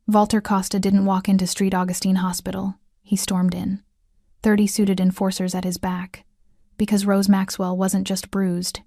Walter Costa didn't walk into Street Augustine Hospital. He stormed in, 30 suited enforcers at his back. Because Rose Maxwell wasn't just bruised.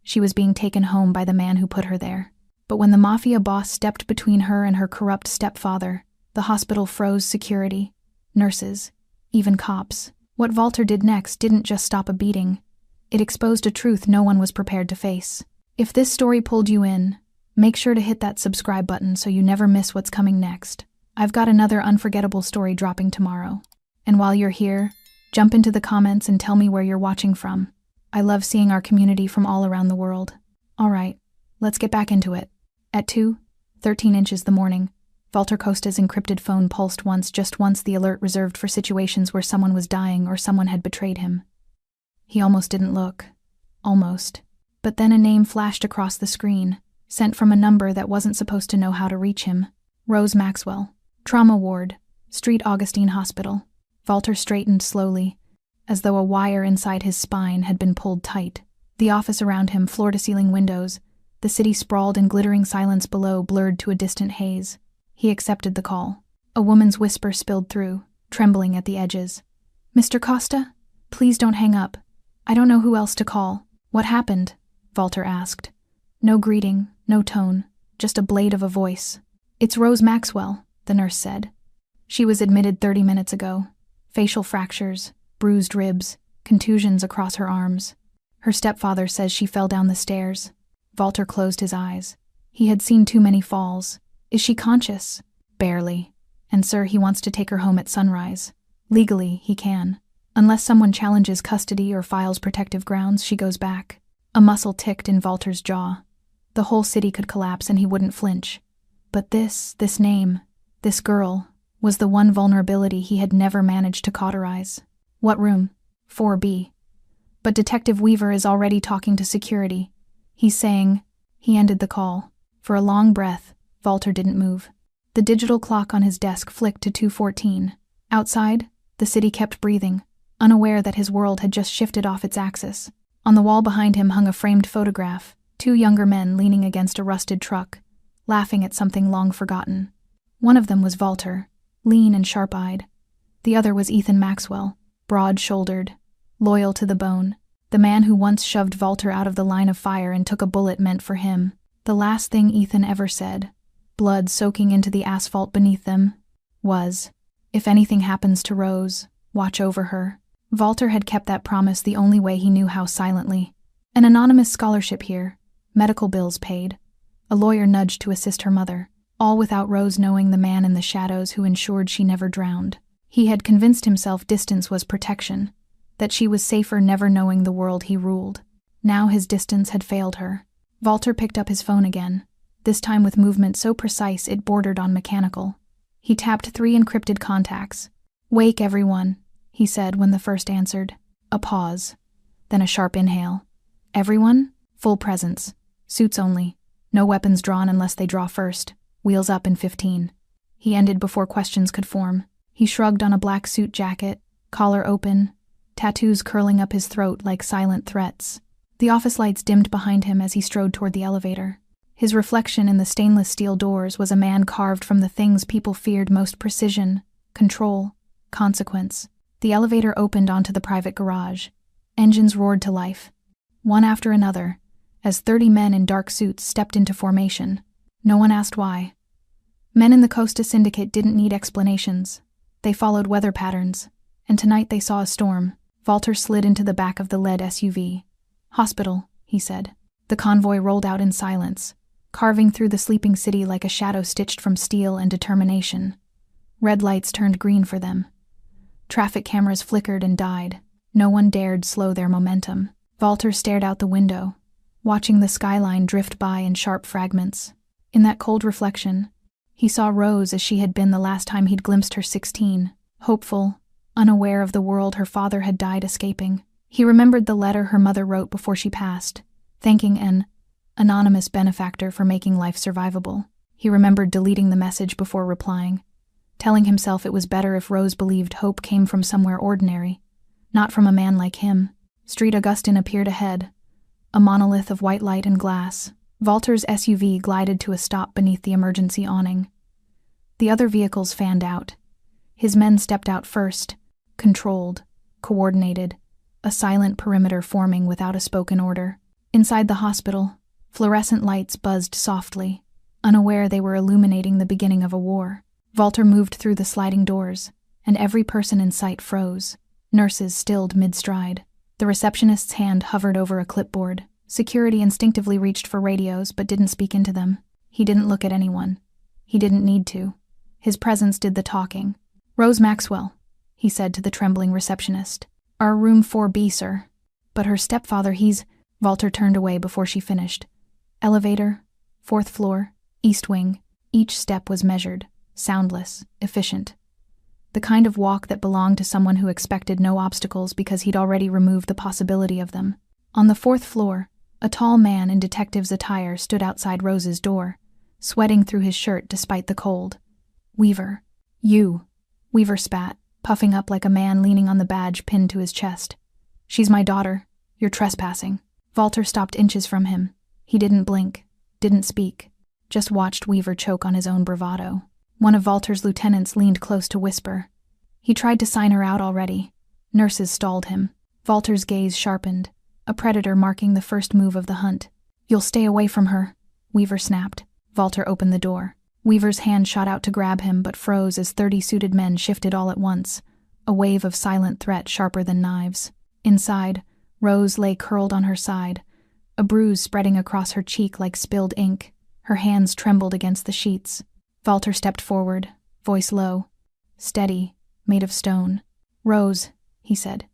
She was being taken home by the man who put her there. But when the Mafia boss stepped between her and her corrupt stepfather, the hospital froze security, nurses, even cops. What Walter did next didn't just stop a beating. It exposed a truth no one was prepared to face. If this story pulled you in, make sure to hit that subscribe button so you never miss what's coming next. I've got another unforgettable story dropping tomorrow. And while you're here, jump into the comments and tell me where you're watching from. I love seeing our community from all around the world. Alright, let's get back into it. At 2:13 inches the morning, Walter Costa's encrypted phone pulsed just once, the alert reserved for situations where someone was dying or someone had betrayed him. He almost didn't look. Almost. But then a name flashed across the screen, sent from a number that wasn't supposed to know how to reach him. Rose Maxwell. Trauma ward. Street Augustine Hospital. Walter straightened slowly, as though a wire inside his spine had been pulled tight. The office around him, floor-to-ceiling windows, the city sprawled in glittering silence below, blurred to a distant haze. He accepted the call. A woman's whisper spilled through, trembling at the edges. "Mr. Costa? Please don't hang up. I don't know who else to call." "What happened?" Walter asked. No greeting, no tone, just a blade of a voice. "It's Rose Maxwell," the nurse said. "She was admitted 30 minutes ago. Facial fractures, bruised ribs, contusions across her arms. Her stepfather says she fell down the stairs." Walter closed his eyes. He had seen too many falls. "Is she conscious?" "Barely. And sir, he wants to take her home at sunrise. Legally, he can. Unless someone challenges custody or files protective grounds, she goes back." A muscle ticked in Walter's jaw. The whole city could collapse and he wouldn't flinch. But this name, this girl, was the one vulnerability he had never managed to cauterize. "What room?" 4B. "But Detective Weaver is already talking to security. He's saying..." He ended the call. For a long breath, Walter didn't move. The digital clock on his desk flicked to 2:14. Outside, the city kept breathing, unaware that his world had just shifted off its axis. On the wall behind him hung a framed photograph, 2 younger men leaning against a rusted truck, laughing at something long forgotten. One of them was Walter, lean and sharp-eyed. The other was Ethan Maxwell, broad-shouldered, loyal to the bone, the man who once shoved Walter out of the line of fire and took a bullet meant for him. The last thing Ethan ever said, blood soaking into the asphalt beneath them, was, "If anything happens to Rose, watch over her." Walter had kept that promise the only way he knew how, silently. An anonymous scholarship here, medical bills paid, a lawyer nudged to assist her mother, all without Rose knowing, the man in the shadows who ensured she never drowned. He had convinced himself distance was protection, that she was safer never knowing the world he ruled. Now his distance had failed her. Walter picked up his phone again, this time with movement so precise it bordered on mechanical. He tapped 3 encrypted contacts. "Wake everyone," he said when the first answered. A pause, then a sharp inhale. "Everyone? Full presence. Suits only. No weapons drawn unless they draw first. Wheels up in 15. He ended before questions could form. He shrugged on a black suit jacket, collar open, tattoos curling up his throat like silent threats. The office lights dimmed behind him as he strode toward the elevator. His reflection in the stainless steel doors was a man carved from the things people feared most: precision, control, consequence. The elevator opened onto the private garage. Engines roared to life, one after another, as 30 men in dark suits stepped into formation. No one asked why. Men in the Costa Syndicate didn't need explanations. They followed weather patterns, and tonight they saw a storm. Walter slid into the back of the lead SUV. "Hospital," he said. The convoy rolled out in silence, carving through the sleeping city like a shadow stitched from steel and determination. Red lights turned green for them. Traffic cameras flickered and died. No one dared slow their momentum. Walter stared out the window, watching the skyline drift by in sharp fragments. In that cold reflection, he saw Rose as she had been the last time he'd glimpsed her, 16, hopeful, unaware of the world her father had died escaping. He remembered the letter her mother wrote before she passed, thanking an anonymous benefactor for making life survivable. He remembered deleting the message before replying, telling himself it was better if Rose believed hope came from somewhere ordinary, not from a man like him. Street Augustine appeared ahead, a monolith of white light and glass. Walter's SUV glided to a stop beneath the emergency awning. The other vehicles fanned out. His men stepped out first, controlled, coordinated, a silent perimeter forming without a spoken order. Inside the hospital, fluorescent lights buzzed softly, unaware they were illuminating the beginning of a war. Walter moved through the sliding doors, and every person in sight froze. Nurses stilled mid-stride. The receptionist's hand hovered over a clipboard. Security instinctively reached for radios but didn't speak into them. He didn't look at anyone. He didn't need to. His presence did the talking. "Rose Maxwell," he said to the trembling receptionist. "Our room 4B, sir." "But her stepfather, he's—" Walter turned away before she finished. "Elevator, 4th floor, east wing." Each step was measured, soundless, efficient. The kind of walk that belonged to someone who expected no obstacles because he'd already removed the possibility of them. On the 4th floor, a tall man in detective's attire stood outside Rose's door, sweating through his shirt despite the cold. "Weaver. You." Weaver spat, puffing up like a man leaning on the badge pinned to his chest. "She's my daughter. You're trespassing." Walter stopped inches from him. He didn't blink, didn't speak, just watched Weaver choke on his own bravado. One of Walter's lieutenants leaned close to whisper. He tried to sign her out already. Nurses stalled him. Walter's gaze sharpened, a predator marking the first move of the hunt. "You'll stay away from her," Weaver snapped. Walter opened the door. Weaver's hand shot out to grab him but froze as 30 suited men shifted all at once, a wave of silent threat sharper than knives. Inside, Rose lay curled on her side, a bruise spreading across her cheek like spilled ink. Her hands trembled against the sheets. Walter stepped forward, voice low, steady, made of stone. "Rose," he said,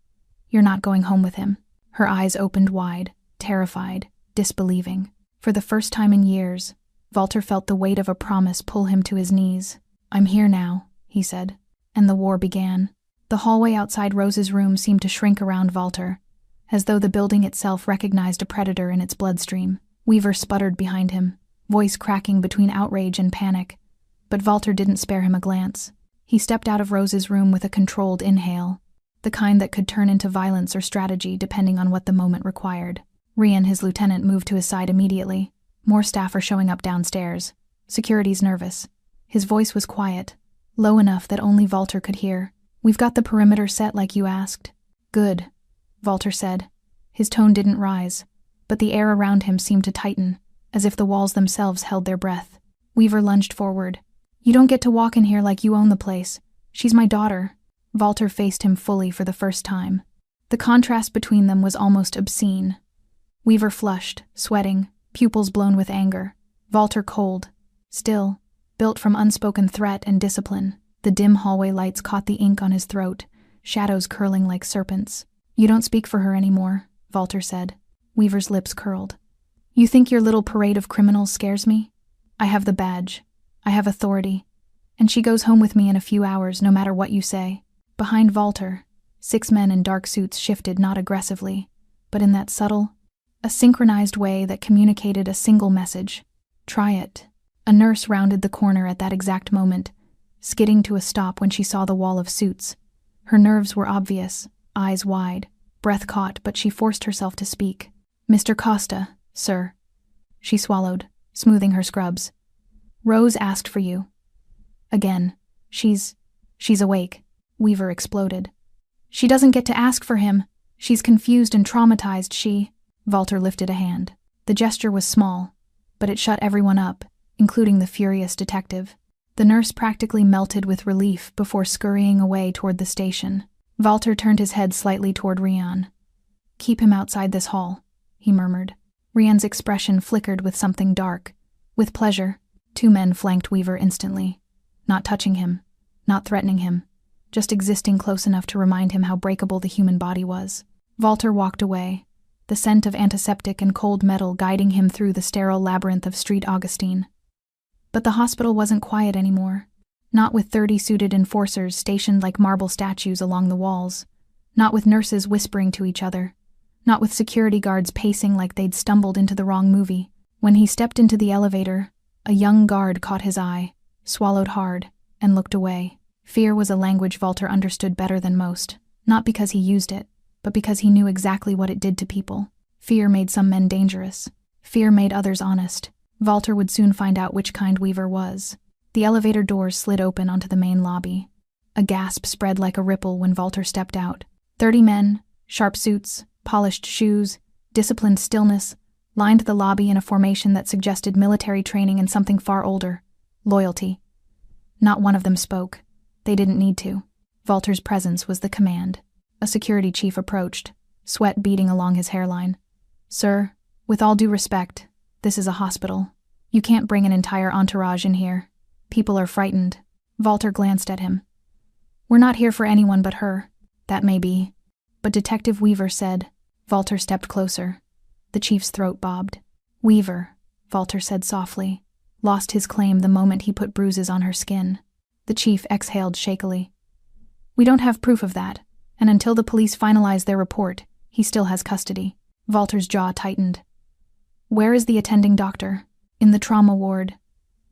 "you're not going home with him." Her eyes opened wide, terrified, disbelieving. For the first time in years, Walter felt the weight of a promise pull him to his knees. "I'm here now," he said, and the war began. The hallway outside Rose's room seemed to shrink around Walter, as though the building itself recognized a predator in its bloodstream. Weaver sputtered behind him, voice cracking between outrage and panic, but Walter didn't spare him a glance. He stepped out of Rose's room with a controlled inhale, the kind that could turn into violence or strategy depending on what the moment required. Rian, his lieutenant, moved to his side immediately. More staff are showing up downstairs. Security's nervous. His voice was quiet, low enough that only Walter could hear. "We've got the perimeter set like you asked." "Good," Walter said. His tone didn't rise, but the air around him seemed to tighten, as if the walls themselves held their breath. Weaver lunged forward. "You don't get to walk in here like you own the place. She's my daughter." Walter faced him fully for the first time. The contrast between them was almost obscene. Weaver flushed, sweating, pupils blown with anger. Walter cold, still, built from unspoken threat and discipline. The dim hallway lights caught the ink on his throat, shadows curling like serpents. "You don't speak for her anymore," Walter said. Weaver's lips curled. "You think your little parade of criminals scares me? I have the badge. I have authority. And she goes home with me in a few hours, no matter what you say." Behind Walter, 6 men in dark suits shifted not aggressively, but in that subtle, a synchronized way that communicated a single message. "Try it." A nurse rounded the corner at that exact moment, skidding to a stop when she saw the wall of suits. Her nerves were obvious, eyes wide, breath caught, but she forced herself to speak. "Mr. Costa, sir." She swallowed, smoothing her scrubs. "Rose asked for you." Again. She's awake," Weaver exploded. "She doesn't get to ask for him. She's confused and traumatized, she—" Walter lifted a hand. The gesture was small, but it shut everyone up, including the furious detective. The nurse practically melted with relief before scurrying away toward the station. Walter turned his head slightly toward Rian. "Keep him outside this hall," he murmured. Rian's expression flickered with something dark. With pleasure, 2 men flanked Weaver instantly. Not touching him, not threatening him, just existing close enough to remind him how breakable the human body was. Walter walked away, the scent of antiseptic and cold metal guiding him through the sterile labyrinth of Street Augustine. But the hospital wasn't quiet anymore. Not with 30 suited enforcers stationed like marble statues along the walls. Not with nurses whispering to each other. Not with security guards pacing like they'd stumbled into the wrong movie. When he stepped into the elevator, a young guard caught his eye, swallowed hard, and looked away. Fear was a language Walter understood better than most, not because he used it, but because he knew exactly what it did to people. Fear made some men dangerous. Fear made others honest. Walter would soon find out which kind Weaver was. The elevator doors slid open onto the main lobby. A gasp spread like a ripple when Walter stepped out. 30 men, sharp suits, polished shoes, disciplined stillness, lined the lobby in a formation that suggested military training and something far older: loyalty. Not one of them spoke. They didn't need to. Walter's presence was the command. A security chief approached, sweat beading along his hairline. "Sir, with all due respect, this is a hospital. You can't bring an entire entourage in here. People are frightened." Walter glanced at him. "We're not here for anyone but her." "That may be. But Detective Weaver said..." Walter stepped closer. The chief's throat bobbed. "Weaver," Walter said softly, lost his claim the moment he put bruises on her skin. The chief exhaled shakily. "We don't have proof of that, and until the police finalize their report, he still has custody." Walter's jaw tightened. "Where is the attending doctor?" "In the trauma ward."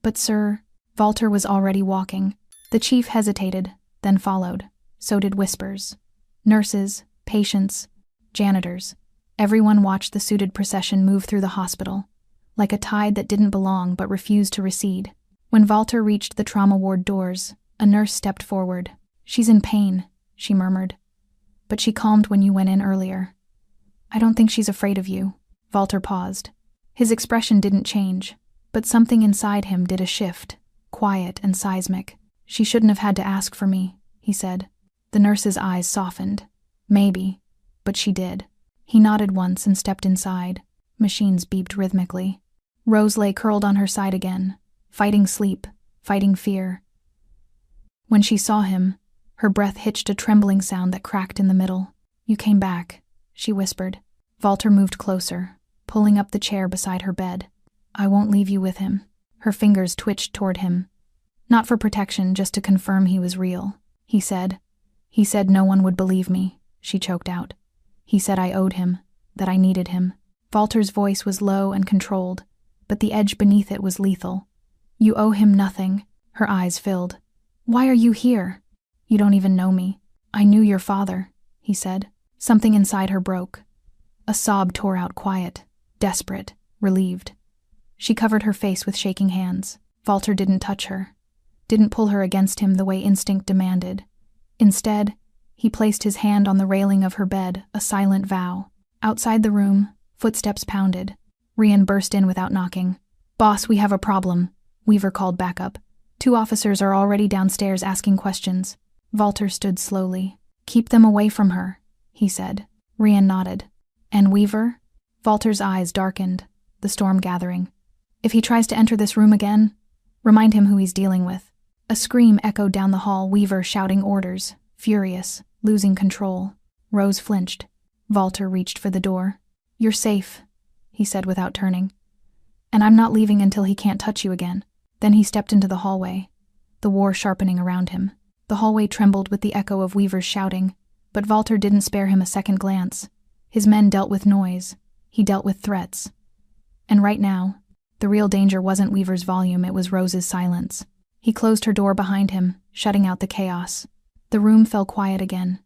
"But sir..." Walter was already walking. The chief hesitated, then followed. So did whispers. Nurses, patients, janitors. Everyone watched the suited procession move through the hospital, like a tide that didn't belong but refused to recede. When Walter reached the trauma ward doors, a nurse stepped forward. "She's in pain," she murmured. "But she calmed when you went in earlier." "I don't think she's afraid of you." Walter paused. His expression didn't change, but something inside him did a shift, quiet and seismic. "She shouldn't have had to ask for me," he said. The nurse's eyes softened. "Maybe, but she did." He nodded once and stepped inside. Machines beeped rhythmically. Rose lay curled on her side again, fighting sleep, fighting fear. When she saw him, her breath hitched a trembling sound that cracked in the middle. "You came back," she whispered. Walter moved closer, pulling up the chair beside her bed. "I won't leave you with him." Her fingers twitched toward him. "Not for protection, just to confirm he was real," he said. "He said no one would believe me," she choked out. "He said I owed him, that I needed him." Walter's voice was low and controlled, but the edge beneath it was lethal. "You owe him nothing." Her eyes filled. "Why are you here?" "You don't even know me." "I knew your father," he said. Something inside her broke. A sob tore out quiet, desperate, relieved. She covered her face with shaking hands. Walter didn't touch her, didn't pull her against him the way instinct demanded. Instead, he placed his hand on the railing of her bed, a silent vow. Outside the room, footsteps pounded. Rian burst in without knocking. "Boss, we have a problem," Weaver called back up. "2 officers are already downstairs asking questions." Walter stood slowly. "Keep them away from her," he said. Rian nodded. "And Weaver?" Walter's eyes darkened, the storm gathering. "If he tries to enter this room again, remind him who he's dealing with." A scream echoed down the hall, Weaver shouting orders, furious, losing control. Rose flinched. Walter reached for the door. "You're safe," he said without turning. "And I'm not leaving until he can't touch you again." Then he stepped into the hallway, the war sharpening around him. The hallway trembled with the echo of Weaver's shouting, but Walter didn't spare him a second glance. His men dealt with noise. He dealt with threats. And right now, the real danger wasn't Weaver's volume, it was Rose's silence. He closed her door behind him, shutting out the chaos. The room fell quiet again,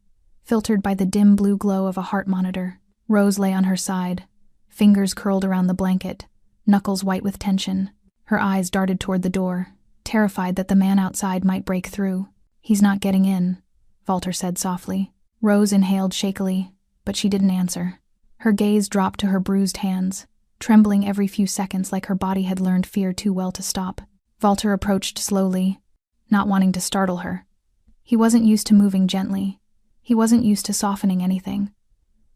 filtered by the dim blue glow of a heart monitor. Rose lay on her side, fingers curled around the blanket, knuckles white with tension. Her eyes darted toward the door, terrified that the man outside might break through. "He's not getting in," Walter said softly. Rose inhaled shakily, but she didn't answer. Her gaze dropped to her bruised hands, trembling every few seconds like her body had learned fear too well to stop. Walter approached slowly, not wanting to startle her. He wasn't used to moving gently. He wasn't used to softening anything.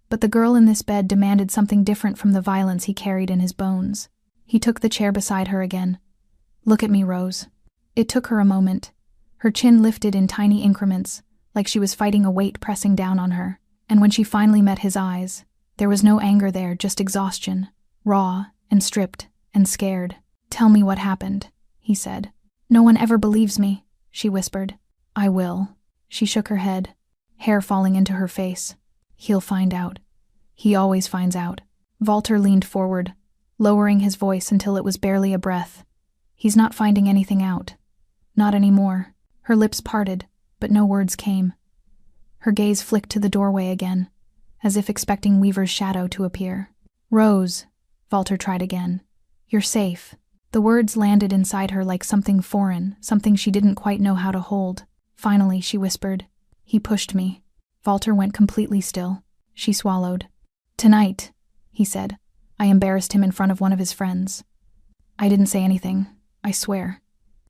But the girl in this bed demanded something different from the violence he carried in his bones. He took the chair beside her again. "Look at me, Rose." It took her a moment. Her chin lifted in tiny increments, like she was fighting a weight pressing down on her. And when she finally met his eyes, there was no anger there, just exhaustion, raw and stripped and scared. "Tell me what happened," he said. "No one ever believes me," she whispered. "I will." She shook her head, hair falling into her face. "He'll find out. He always finds out." Walter leaned forward, lowering his voice until it was barely a breath. "He's not finding anything out. Not anymore." Her lips parted, but no words came. Her gaze flicked to the doorway again, as if expecting Weaver's shadow to appear. "Rose," Walter tried again. "You're safe." The words landed inside her like something foreign, something she didn't quite know how to hold. Finally, she whispered, "He pushed me." Walter went completely still. She swallowed. "Tonight," he said. "I embarrassed him in front of one of his friends. I didn't say anything, I swear.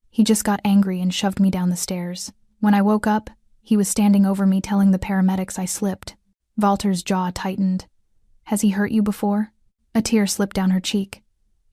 He just got angry and shoved me down the stairs. When I woke up, he was standing over me telling the paramedics I slipped." Walter's jaw tightened. "Has he hurt you before?" A tear slipped down her cheek.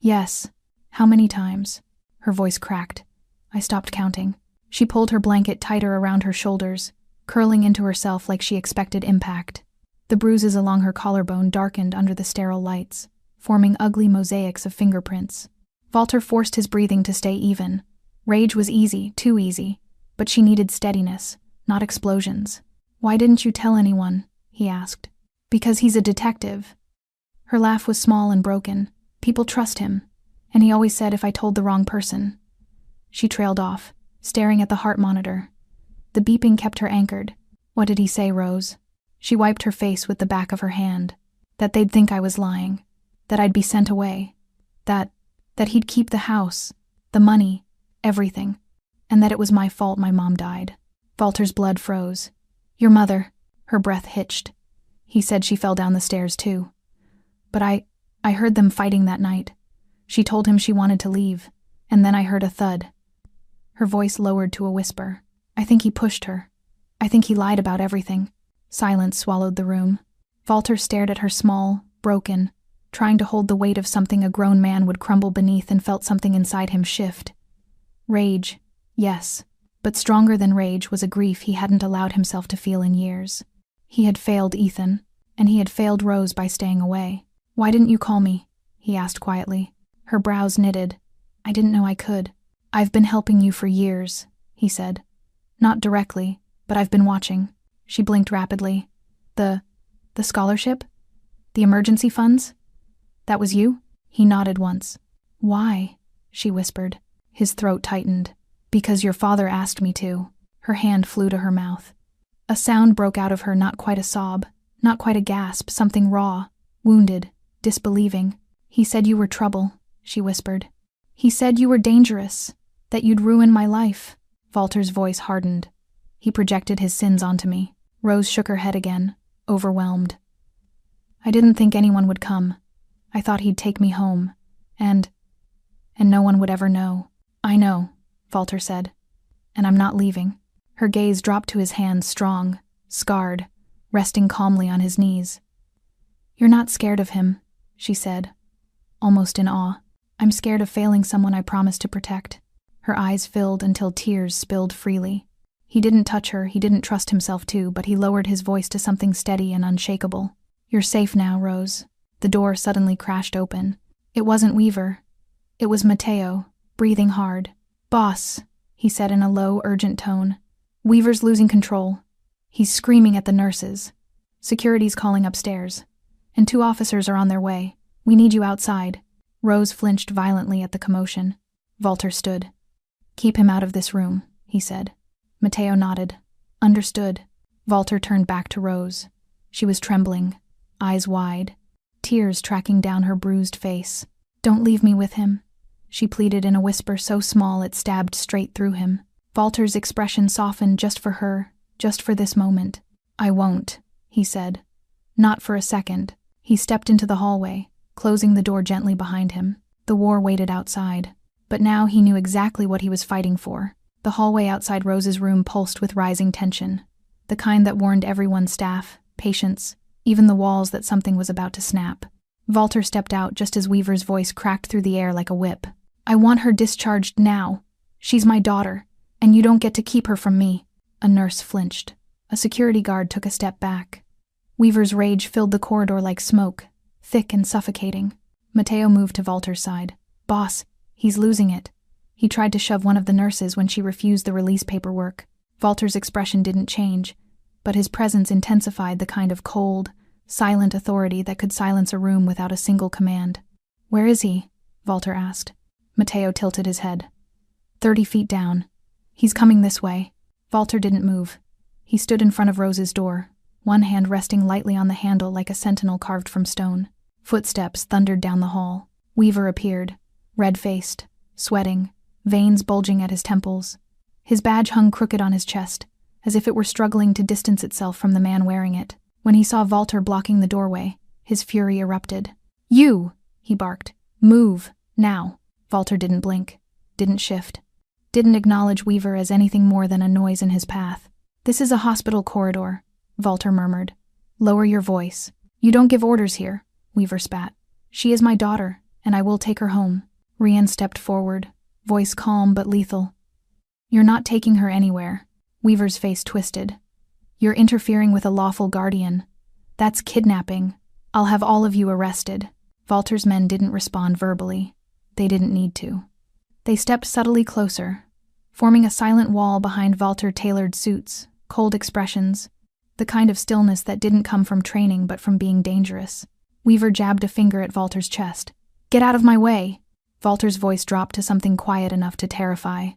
"Yes." "How many times?" Her voice cracked. "I stopped counting." She pulled her blanket tighter around her shoulders, curling into herself like she expected impact. The bruises along her collarbone darkened under the sterile lights, forming ugly mosaics of fingerprints. Walter forced his breathing to stay even. Rage was easy, too easy, but she needed steadiness, not explosions. "Why didn't you tell anyone?" he asked. "Because he's a detective." Her laugh was small and broken. "People trust him, and he always said if I told the wrong person." She trailed off, staring at the heart monitor. The beeping kept her anchored. "What did he say, Rose?" She wiped her face with the back of her hand. "That they'd think I was lying. That I'd be sent away. That he'd keep the house, the money, everything. And that it was my fault my mom died." Walter's blood froze. "Your mother," her breath hitched. "He said she fell down the stairs too. But I heard them fighting that night. She told him she wanted to leave, and then I heard a thud." Her voice lowered to a whisper. "I think he pushed her. I think he lied about everything." Silence swallowed the room. Walter stared at her small, broken, trying to hold the weight of something a grown man would crumble beneath, and felt something inside him shift. Rage, yes, but stronger than rage was a grief he hadn't allowed himself to feel in years. He had failed Ethan, and he had failed Rose by staying away. "Why didn't you call me?" he asked quietly. Her brows knitted. "I didn't know I could." "I've been helping you for years," he said. "Not directly, but I've been watching." She blinked rapidly. The scholarship? The emergency funds? That was you?" He nodded once. "Why?" she whispered. His throat tightened. "Because your father asked me to." Her hand flew to her mouth. A sound broke out of her, not quite a sob, not quite a gasp, something raw, wounded, disbelieving. "He said you were trouble," she whispered. "He said you were dangerous, that you'd ruin my life." Walter's voice hardened. "He projected his sins onto me." Rose shook her head again, overwhelmed. "I didn't think anyone would come. I thought he'd take me home, and no one would ever know." "I know," Walter said, "and I'm not leaving." Her gaze dropped to his hands, strong, scarred, resting calmly on his knees. "You're not scared of him," she said, almost in awe. "I'm scared of failing someone I promised to protect." Her eyes filled until tears spilled freely. He didn't touch her, he didn't trust himself to, but he lowered his voice to something steady and unshakable. "You're safe now, Rose." The door suddenly crashed open. It wasn't Weaver. It was Mateo, breathing hard. "Boss," he said in a low, urgent tone. "Weaver's losing control. He's screaming at the nurses. Security's calling upstairs. And 2 officers are on their way. We need you outside." Rose flinched violently at the commotion. Walter stood. "Keep him out of this room," he said. Mateo nodded. "Understood." Walter turned back to Rose. She was trembling, eyes wide, tears tracking down her bruised face. "Don't leave me with him," she pleaded in a whisper so small it stabbed straight through him. Walter's expression softened just for her, just for this moment. "I won't," he said. "Not for a second." He stepped into the hallway, closing the door gently behind him. The war waited outside, but now he knew exactly what he was fighting for. The hallway outside Rose's room pulsed with rising tension, the kind that warned everyone, staff, patients, even the walls, that something was about to snap. Walter stepped out just as Weaver's voice cracked through the air like a whip. "I want her discharged now. She's my daughter, and you don't get to keep her from me." A nurse flinched. A security guard took a step back. Weaver's rage filled the corridor like smoke, thick and suffocating. Mateo moved to Walter's side. "Boss, he's losing it." He tried to shove one of the nurses when she refused the release paperwork. Walter's expression didn't change, but his presence intensified the kind of cold, silent authority that could silence a room without a single command. "Where is he?" Walter asked. Mateo tilted his head. 30 feet down. He's coming this way." Walter didn't move. He stood in front of Rose's door, one hand resting lightly on the handle like a sentinel carved from stone. Footsteps thundered down the hall. Weaver appeared, red-faced, sweating, veins bulging at his temples. His badge hung crooked on his chest, as if it were struggling to distance itself from the man wearing it. When he saw Walter blocking the doorway, his fury erupted. "You!" he barked. "Move, now." Walter didn't blink, didn't shift, didn't acknowledge Weaver as anything more than a noise in his path. "This is a hospital corridor," Walter murmured. "Lower your voice." "You don't give orders here," Weaver spat. "She is my daughter, and I will take her home." Rian stepped forward, voice calm but lethal. "You're not taking her anywhere." Weaver's face twisted. "You're interfering with a lawful guardian. That's kidnapping. I'll have all of you arrested." Walter's men didn't respond verbally. They didn't need to. They stepped subtly closer, forming a silent wall behind Walter-tailored suits, cold expressions, the kind of stillness that didn't come from training but from being dangerous. Weaver jabbed a finger at Walter's chest. "Get out of my way!" Walter's voice dropped to something quiet enough to terrify.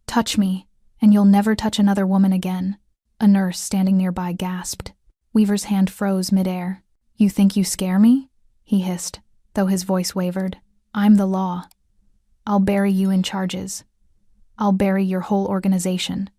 "Touch me, and you'll never touch another woman again." A nurse standing nearby gasped. Weaver's hand froze midair. "You think you scare me?" he hissed, though his voice wavered. "I'm the law. I'll bury you in charges. I'll bury your whole organization.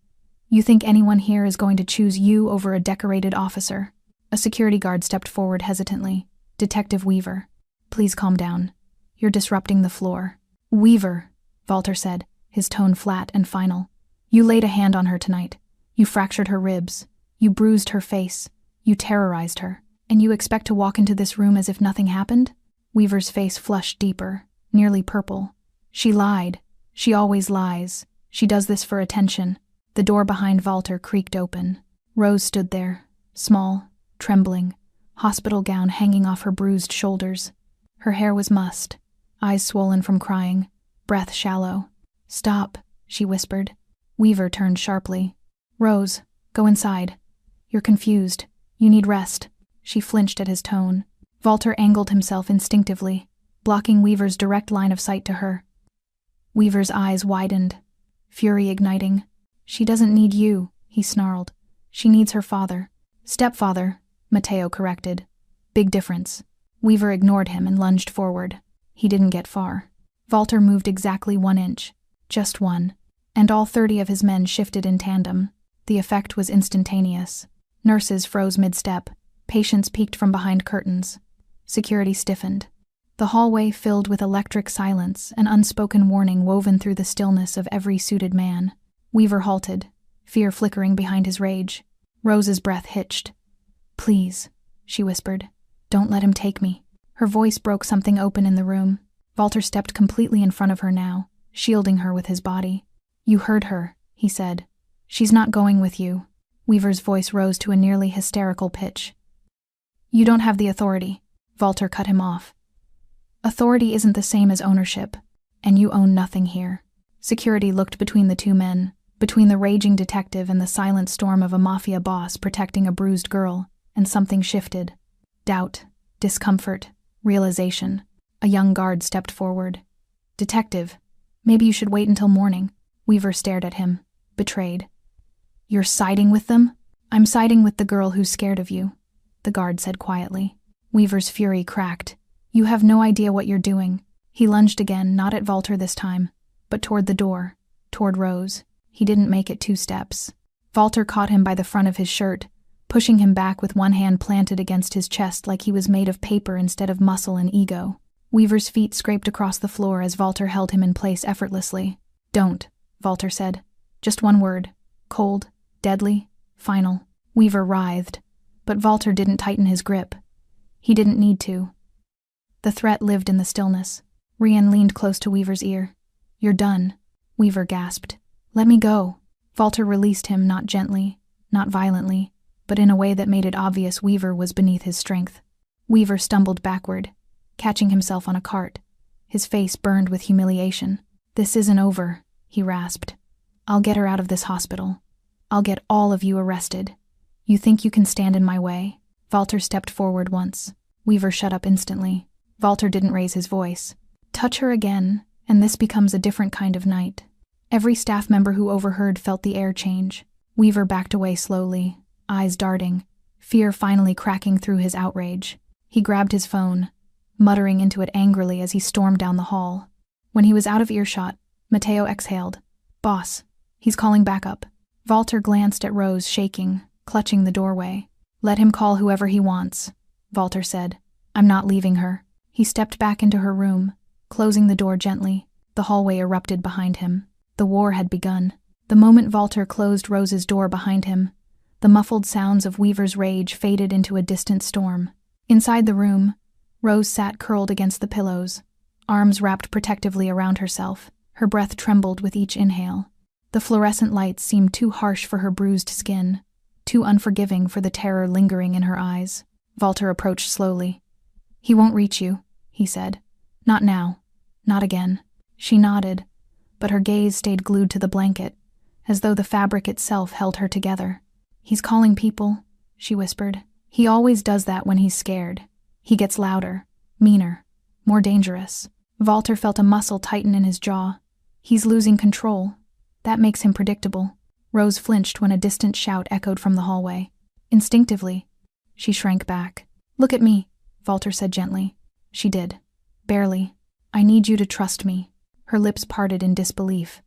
You think anyone here is going to choose you over a decorated officer?" A security guard stepped forward hesitantly. "Detective Weaver, please calm down. You're disrupting the floor." "Weaver," Walter said, his tone flat and final. "You laid a hand on her tonight. You fractured her ribs. You bruised her face. You terrorized her. And you expect to walk into this room as if nothing happened?" Weaver's face flushed deeper, nearly purple. "She lied. She always lies. She does this for attention." The door behind Walter creaked open. Rose stood there, small, trembling, hospital gown hanging off her bruised shoulders. Her hair was mussed, eyes swollen from crying, breath shallow. "Stop," she whispered. Weaver turned sharply. "Rose, go inside. You're confused. You need rest." She flinched at his tone. Walter angled himself instinctively, blocking Weaver's direct line of sight to her. Weaver's eyes widened, fury igniting. "She doesn't need you," he snarled. "She needs her father." "Stepfather," Mateo corrected. "Big difference." Weaver ignored him and lunged forward. He didn't get far. Walter moved exactly 1 inch. Just one. And all 30 of his men shifted in tandem. The effect was instantaneous. Nurses froze mid-step. Patients peeked from behind curtains. Security stiffened. The hallway filled with electric silence, an unspoken warning woven through the stillness of every suited man. Weaver halted, fear flickering behind his rage. Rose's breath hitched. "Please," she whispered. "Don't let him take me." Her voice broke something open in the room. Walter stepped completely in front of her now, shielding her with his body. "You heard her," he said. "She's not going with you." Weaver's voice rose to a nearly hysterical pitch. "You don't have the authority." Walter cut him off. "Authority isn't the same as ownership, and you own nothing here." Security looked between the two men, between the raging detective and the silent storm of a Mafia boss protecting a bruised girl, and something shifted. Doubt, discomfort, realization. A young guard stepped forward. "Detective, maybe you should wait until morning." Weaver stared at him, betrayed. "You're siding with them?" "I'm siding with the girl who's scared of you," the guard said quietly. Weaver's fury cracked. "You have no idea what you're doing." He lunged again, not at Walter this time, but toward the door, toward Rose. He didn't make it 2 steps. Walter caught him by the front of his shirt, pushing him back with one hand planted against his chest like he was made of paper instead of muscle and ego. Weaver's feet scraped across the floor as Walter held him in place effortlessly. "Don't," Walter said. "Just one word. Cold, deadly, final." Weaver writhed, but Walter didn't tighten his grip. He didn't need to. The threat lived in the stillness. Rian leaned close to Weaver's ear. "You're done." Weaver gasped. "Let me go." Walter released him, not gently, not violently, but in a way that made it obvious Weaver was beneath his strength. Weaver stumbled backward, catching himself on a cart. His face burned with humiliation. "This isn't over," he rasped. "I'll get her out of this hospital. I'll get all of you arrested. You think you can stand in my way?" Walter stepped forward once. Weaver shut up instantly. Walter didn't raise his voice. Touch her again, and this becomes a different kind of night. Every staff member who overheard felt the air change. Weaver backed away slowly, eyes darting, fear finally cracking through his outrage. He grabbed his phone, muttering into it angrily as he stormed down the hall. When he was out of earshot, Mateo exhaled. Boss. He's calling backup. Walter glanced at Rose, shaking, clutching the doorway. Let him call whoever he wants, Walter said. I'm not leaving her. He stepped back into her room, closing the door gently. The hallway erupted behind him. The war had begun. The moment Walter closed Rose's door behind him, the muffled sounds of Weaver's rage faded into a distant storm. Inside the room, Rose sat curled against the pillows, arms wrapped protectively around herself. Her breath trembled with each inhale. The fluorescent lights seemed too harsh for her bruised skin, too unforgiving for the terror lingering in her eyes. Walter approached slowly. He won't reach you, he said. Not now. Not again. She nodded, but her gaze stayed glued to the blanket, as though the fabric itself held her together. He's calling people, she whispered. He always does that when he's scared. He gets louder, meaner, more dangerous. Walter felt a muscle tighten in his jaw. He's losing control. That makes him predictable. Rose flinched when a distant shout echoed from the hallway. Instinctively, she shrank back. Look at me, Walter said gently. She did. Barely. I need you to trust me. Her lips parted in disbelief.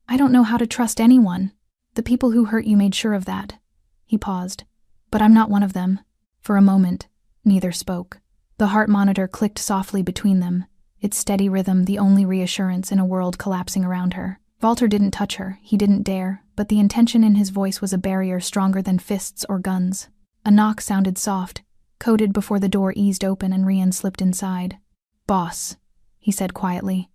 I don't know how to trust anyone. The people who hurt you made sure of that. He paused. But I'm not one of them. For a moment, neither spoke. The heart monitor clicked softly between them, its steady rhythm the only reassurance in a world collapsing around her. Walter didn't touch her, he didn't dare, but the intention in his voice was a barrier stronger than fists or guns. A knock sounded soft, coded before the door eased open and Rian slipped inside. Boss, he said quietly.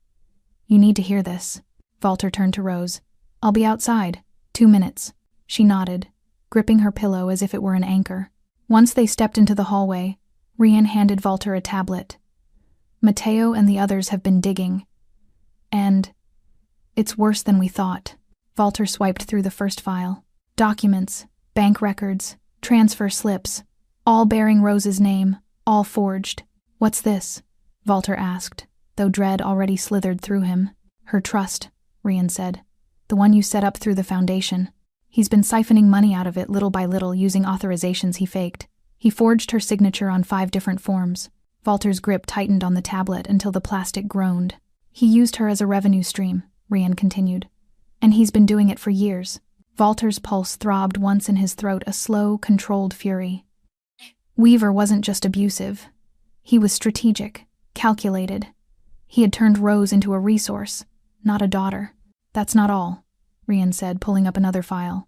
You need to hear this. Walter turned to Rose. I'll be outside. 2 minutes. She nodded, gripping her pillow as if it were an anchor. Once they stepped into the hallway, Rian handed Walter a tablet. Mateo and the others have been digging. And it's worse than we thought. Walter swiped through the first file. Documents, bank records, transfer slips, all bearing Rose's name, all forged. What's this? Walter asked, though dread already slithered through him. Her trust, Rian said. The one you set up through the foundation. He's been siphoning money out of it little by little using authorizations he faked. He forged her signature on 5 different forms. Walter's grip tightened on the tablet until the plastic groaned. He used her as a revenue stream, Rian continued. And he's been doing it for years. Walter's pulse throbbed once in his throat, a slow, controlled fury. Weaver wasn't just abusive. He was strategic, calculated. He had turned Rose into a resource, not a daughter. That's not all, Rian said, pulling up another file.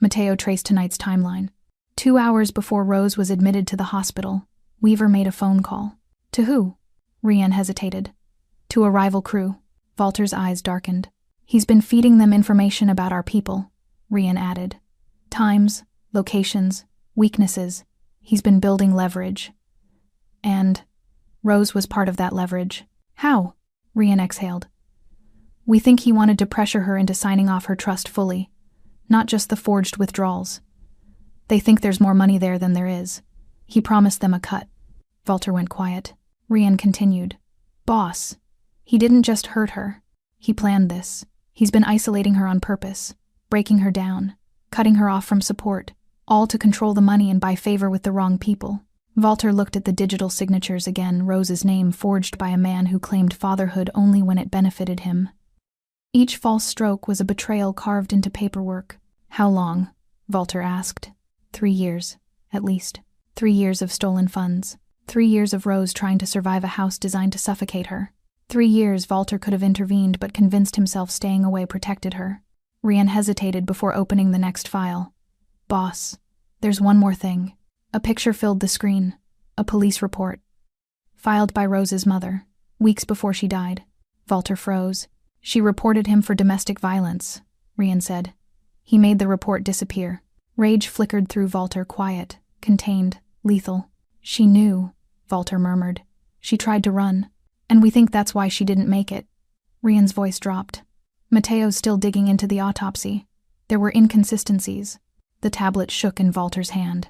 Mateo traced tonight's timeline. 2 hours before Rose was admitted to the hospital, Weaver made a phone call. To who? Rian hesitated. To a rival crew. Walter's eyes darkened. He's been feeding them information about our people, Rian added. Times, locations, weaknesses. He's been building leverage. And Rose was part of that leverage. How? Rian exhaled. We think he wanted to pressure her into signing off her trust fully, not just the forged withdrawals. They think there's more money there than there is. He promised them a cut. Walter went quiet. Rian continued. Boss, he didn't just hurt her. He planned this. He's been isolating her on purpose, breaking her down, cutting her off from support, all to control the money and buy favor with the wrong people. Walter looked at the digital signatures again, Rose's name forged by a man who claimed fatherhood only when it benefited him. Each false stroke was a betrayal carved into paperwork. How long? Walter asked. 3 years, at least. 3 years of stolen funds. 3 years of Rose trying to survive a house designed to suffocate her. 3 years Walter could have intervened but convinced himself staying away protected her. Rian hesitated before opening the next file. Boss, there's one more thing. A picture filled the screen. A police report. Filed by Rose's mother, weeks before she died. Walter froze. She reported him for domestic violence, Rian said. He made the report disappear. Rage flickered through Walter, quiet, contained, lethal. She knew, Walter murmured. She tried to run. And we think that's why she didn't make it. Rian's voice dropped. Mateo's still digging into the autopsy. There were inconsistencies. The tablet shook in Walter's hand.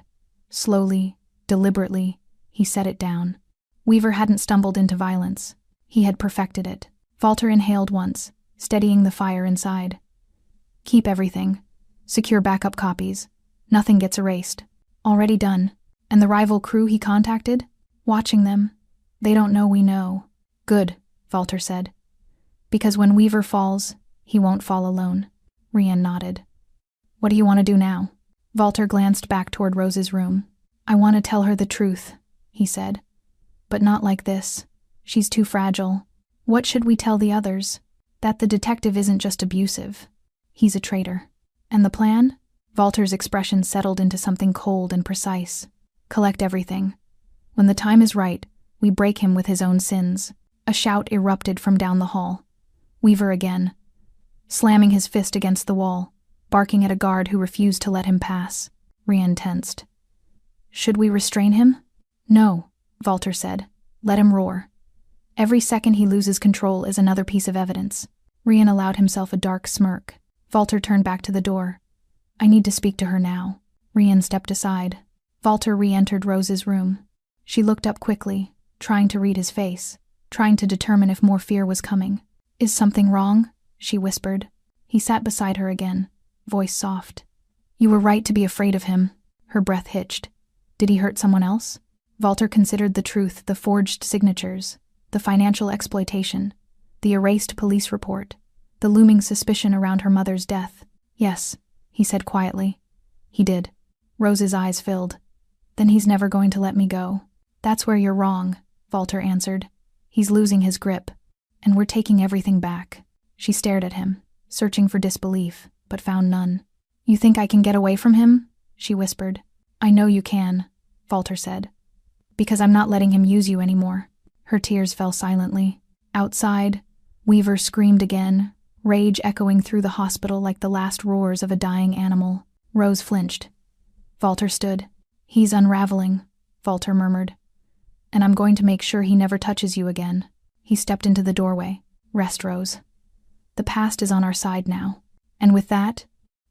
Slowly, deliberately, he set it down. Weaver hadn't stumbled into violence. He had perfected it. Walter inhaled once, steadying the fire inside. Keep everything. Secure backup copies. Nothing gets erased. Already done. And the rival crew he contacted? Watching them. They don't know we know. Good, Walter said. Because when Weaver falls, He won't fall alone. Rian nodded. What do you want to do now? Walter glanced back toward Rose's room. I want to tell her the truth, he said. But not like this. She's too fragile. What should we tell the others? That the detective isn't just abusive. He's a traitor. And the plan? Walter's expression settled into something cold and precise. Collect everything. When the time is right, we break him with his own sins. A shout erupted from down the hall. Weaver again, slamming his fist against the wall, barking at a guard who refused to let him pass. Rian tensed. Should we restrain him? No, Walter said. Let him roar. Every second he loses control is another piece of evidence. Rian allowed himself a dark smirk. Walter turned back to the door. I need to speak to her now. Rian stepped aside. Walter re-entered Rose's room. She looked up quickly, trying to read his face, trying to determine if more fear was coming. Is something wrong? She whispered. He sat beside her again, voice soft. You were right to be afraid of him. Her breath hitched. Did he hurt someone else? Walter considered the truth, the forged signatures, the financial exploitation, the erased police report, the looming suspicion around her mother's death. Yes, he said quietly. He did. Rose's eyes filled. Then he's never going to let me go. That's where you're wrong, Walter answered. He's losing his grip, and we're taking everything back. She stared at him, searching for disbelief, but found none. You think I can get away from him? She whispered. I know you can, Walter said. Because I'm not letting him use you anymore. Her tears fell silently. Outside, Weaver screamed again, rage echoing through the hospital like the last roars of a dying animal. Rose flinched. Walter stood. He's unraveling, Walter murmured. And I'm going to make sure he never touches you again. He stepped into the doorway. Rest, Rose. The past is on our side now. And with that,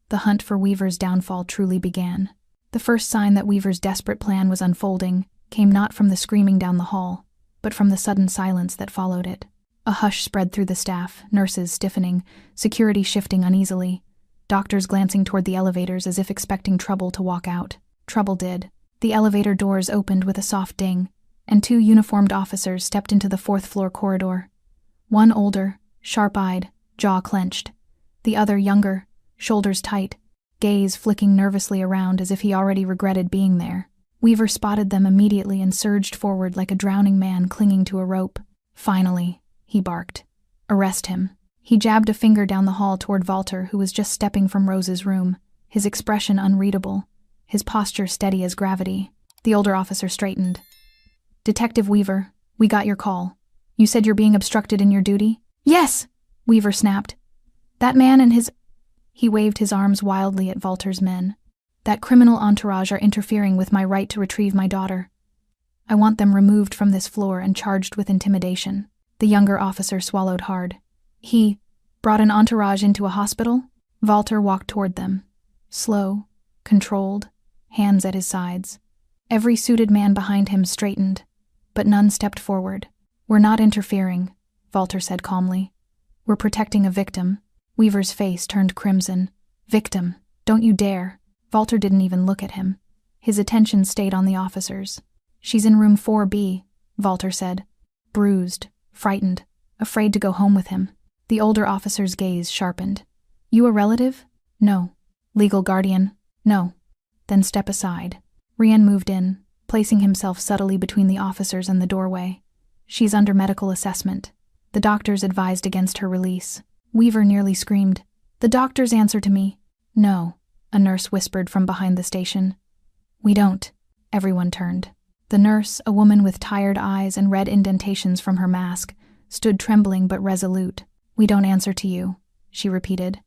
the hunt for Weaver's downfall truly began. The first sign that Weaver's desperate plan was unfolding came not from the screaming down the hall, but from the sudden silence that followed it. A hush spread through the staff, nurses stiffening, security shifting uneasily, doctors glancing toward the elevators as if expecting trouble to walk out. Trouble did. The elevator doors opened with a soft ding, and 2 uniformed officers stepped into the 4th-floor corridor. One older, sharp-eyed, jaw clenched. The other younger, shoulders tight, gaze flicking nervously around as if he already regretted being there. Weaver spotted them immediately and surged forward like a drowning man clinging to a rope. Finally, he barked. Arrest him. He jabbed a finger down the hall toward Walter, who was just stepping from Rose's room, his expression unreadable, his posture steady as gravity. The older officer straightened. Detective Weaver, we got your call. You said you're being obstructed in your duty? Yes, Weaver snapped. That man and his... He waved his arms wildly at Walter's men. That criminal entourage are interfering with my right to retrieve my daughter. I want them removed from this floor and charged with intimidation. The younger officer swallowed hard. He brought an entourage into a hospital? Walter walked toward them. Slow, controlled, hands at his sides. Every suited man behind him straightened, but none stepped forward. We're not interfering, Walter said calmly. We're protecting a victim. Weaver's face turned crimson. Victim, don't you dare. Walter didn't even look at him. His attention stayed on the officers. She's in room 4B, Walter said. Bruised, frightened, afraid to go home with him. The older officer's gaze sharpened. You a relative? No. Legal guardian? No. Then step aside. Rian moved in, placing himself subtly between the officers and the doorway. She's under medical assessment. The doctors advised against her release. Weaver nearly screamed. The doctors answer to me. No, a nurse whispered from behind the station. We don't. Everyone turned. The nurse, a woman with tired eyes and red indentations from her mask, stood trembling but resolute. We don't answer to you, she repeated.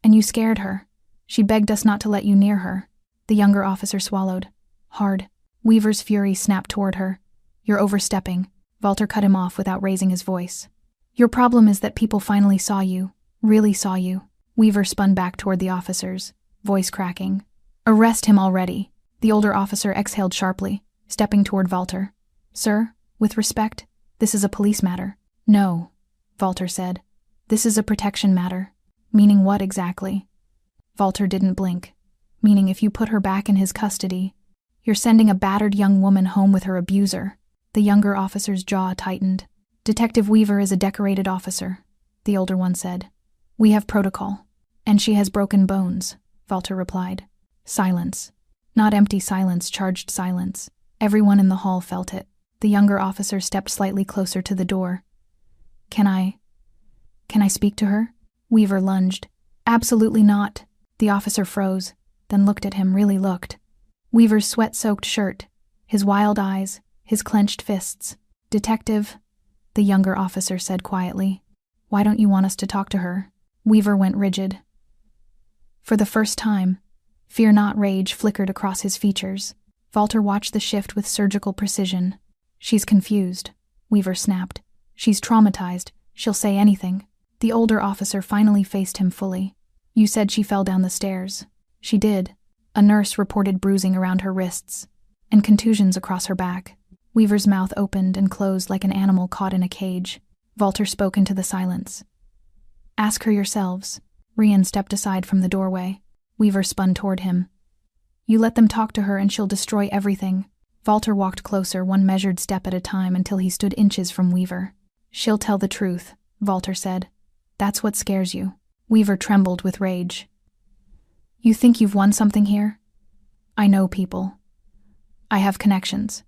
And you scared her. She begged us not to let you near her. The younger officer swallowed. Hard. Weaver's fury snapped toward her. You're overstepping. Walter cut him off without raising his voice. Your problem is that people finally saw you. Really saw you. Weaver spun back toward the officers, voice cracking. Arrest him already. The older officer exhaled sharply, stepping toward Walter. Sir, with respect, this is a police matter. No, Walter said. This is a protection matter. Meaning what exactly? Walter didn't blink. Meaning if you put her back in his custody, you're sending a battered young woman home with her abuser. The younger officer's jaw tightened. Detective Weaver is a decorated officer, the older one said. We have protocol. And she has broken bones, Walter replied. Silence. Not empty silence, charged silence. Everyone in the hall felt it. The younger officer stepped slightly closer to the door. Can I speak to her? Weaver lunged. Absolutely not. The officer froze, then looked at him, really looked. Weaver's sweat-soaked shirt, his wild eyes, his clenched fists. Detective, the younger officer said quietly. Why don't you want us to talk to her? Weaver went rigid. For the first time, fear not rage flickered across his features. Walter watched the shift with surgical precision. She's confused, Weaver snapped. She's traumatized. She'll say anything. The older officer finally faced him fully. You said she fell down the stairs. She did. A nurse reported bruising around her wrists and contusions across her back. Weaver's mouth opened and closed like an animal caught in a cage. Walter spoke into the silence. Ask her yourselves. Rian stepped aside from the doorway. Weaver spun toward him. You let them talk to her and she'll destroy everything. Walter walked closer, one measured step at a time, until he stood inches from Weaver. She'll tell the truth, Walter said. That's what scares you. Weaver trembled with rage. You think you've won something here? I know people. I have connections.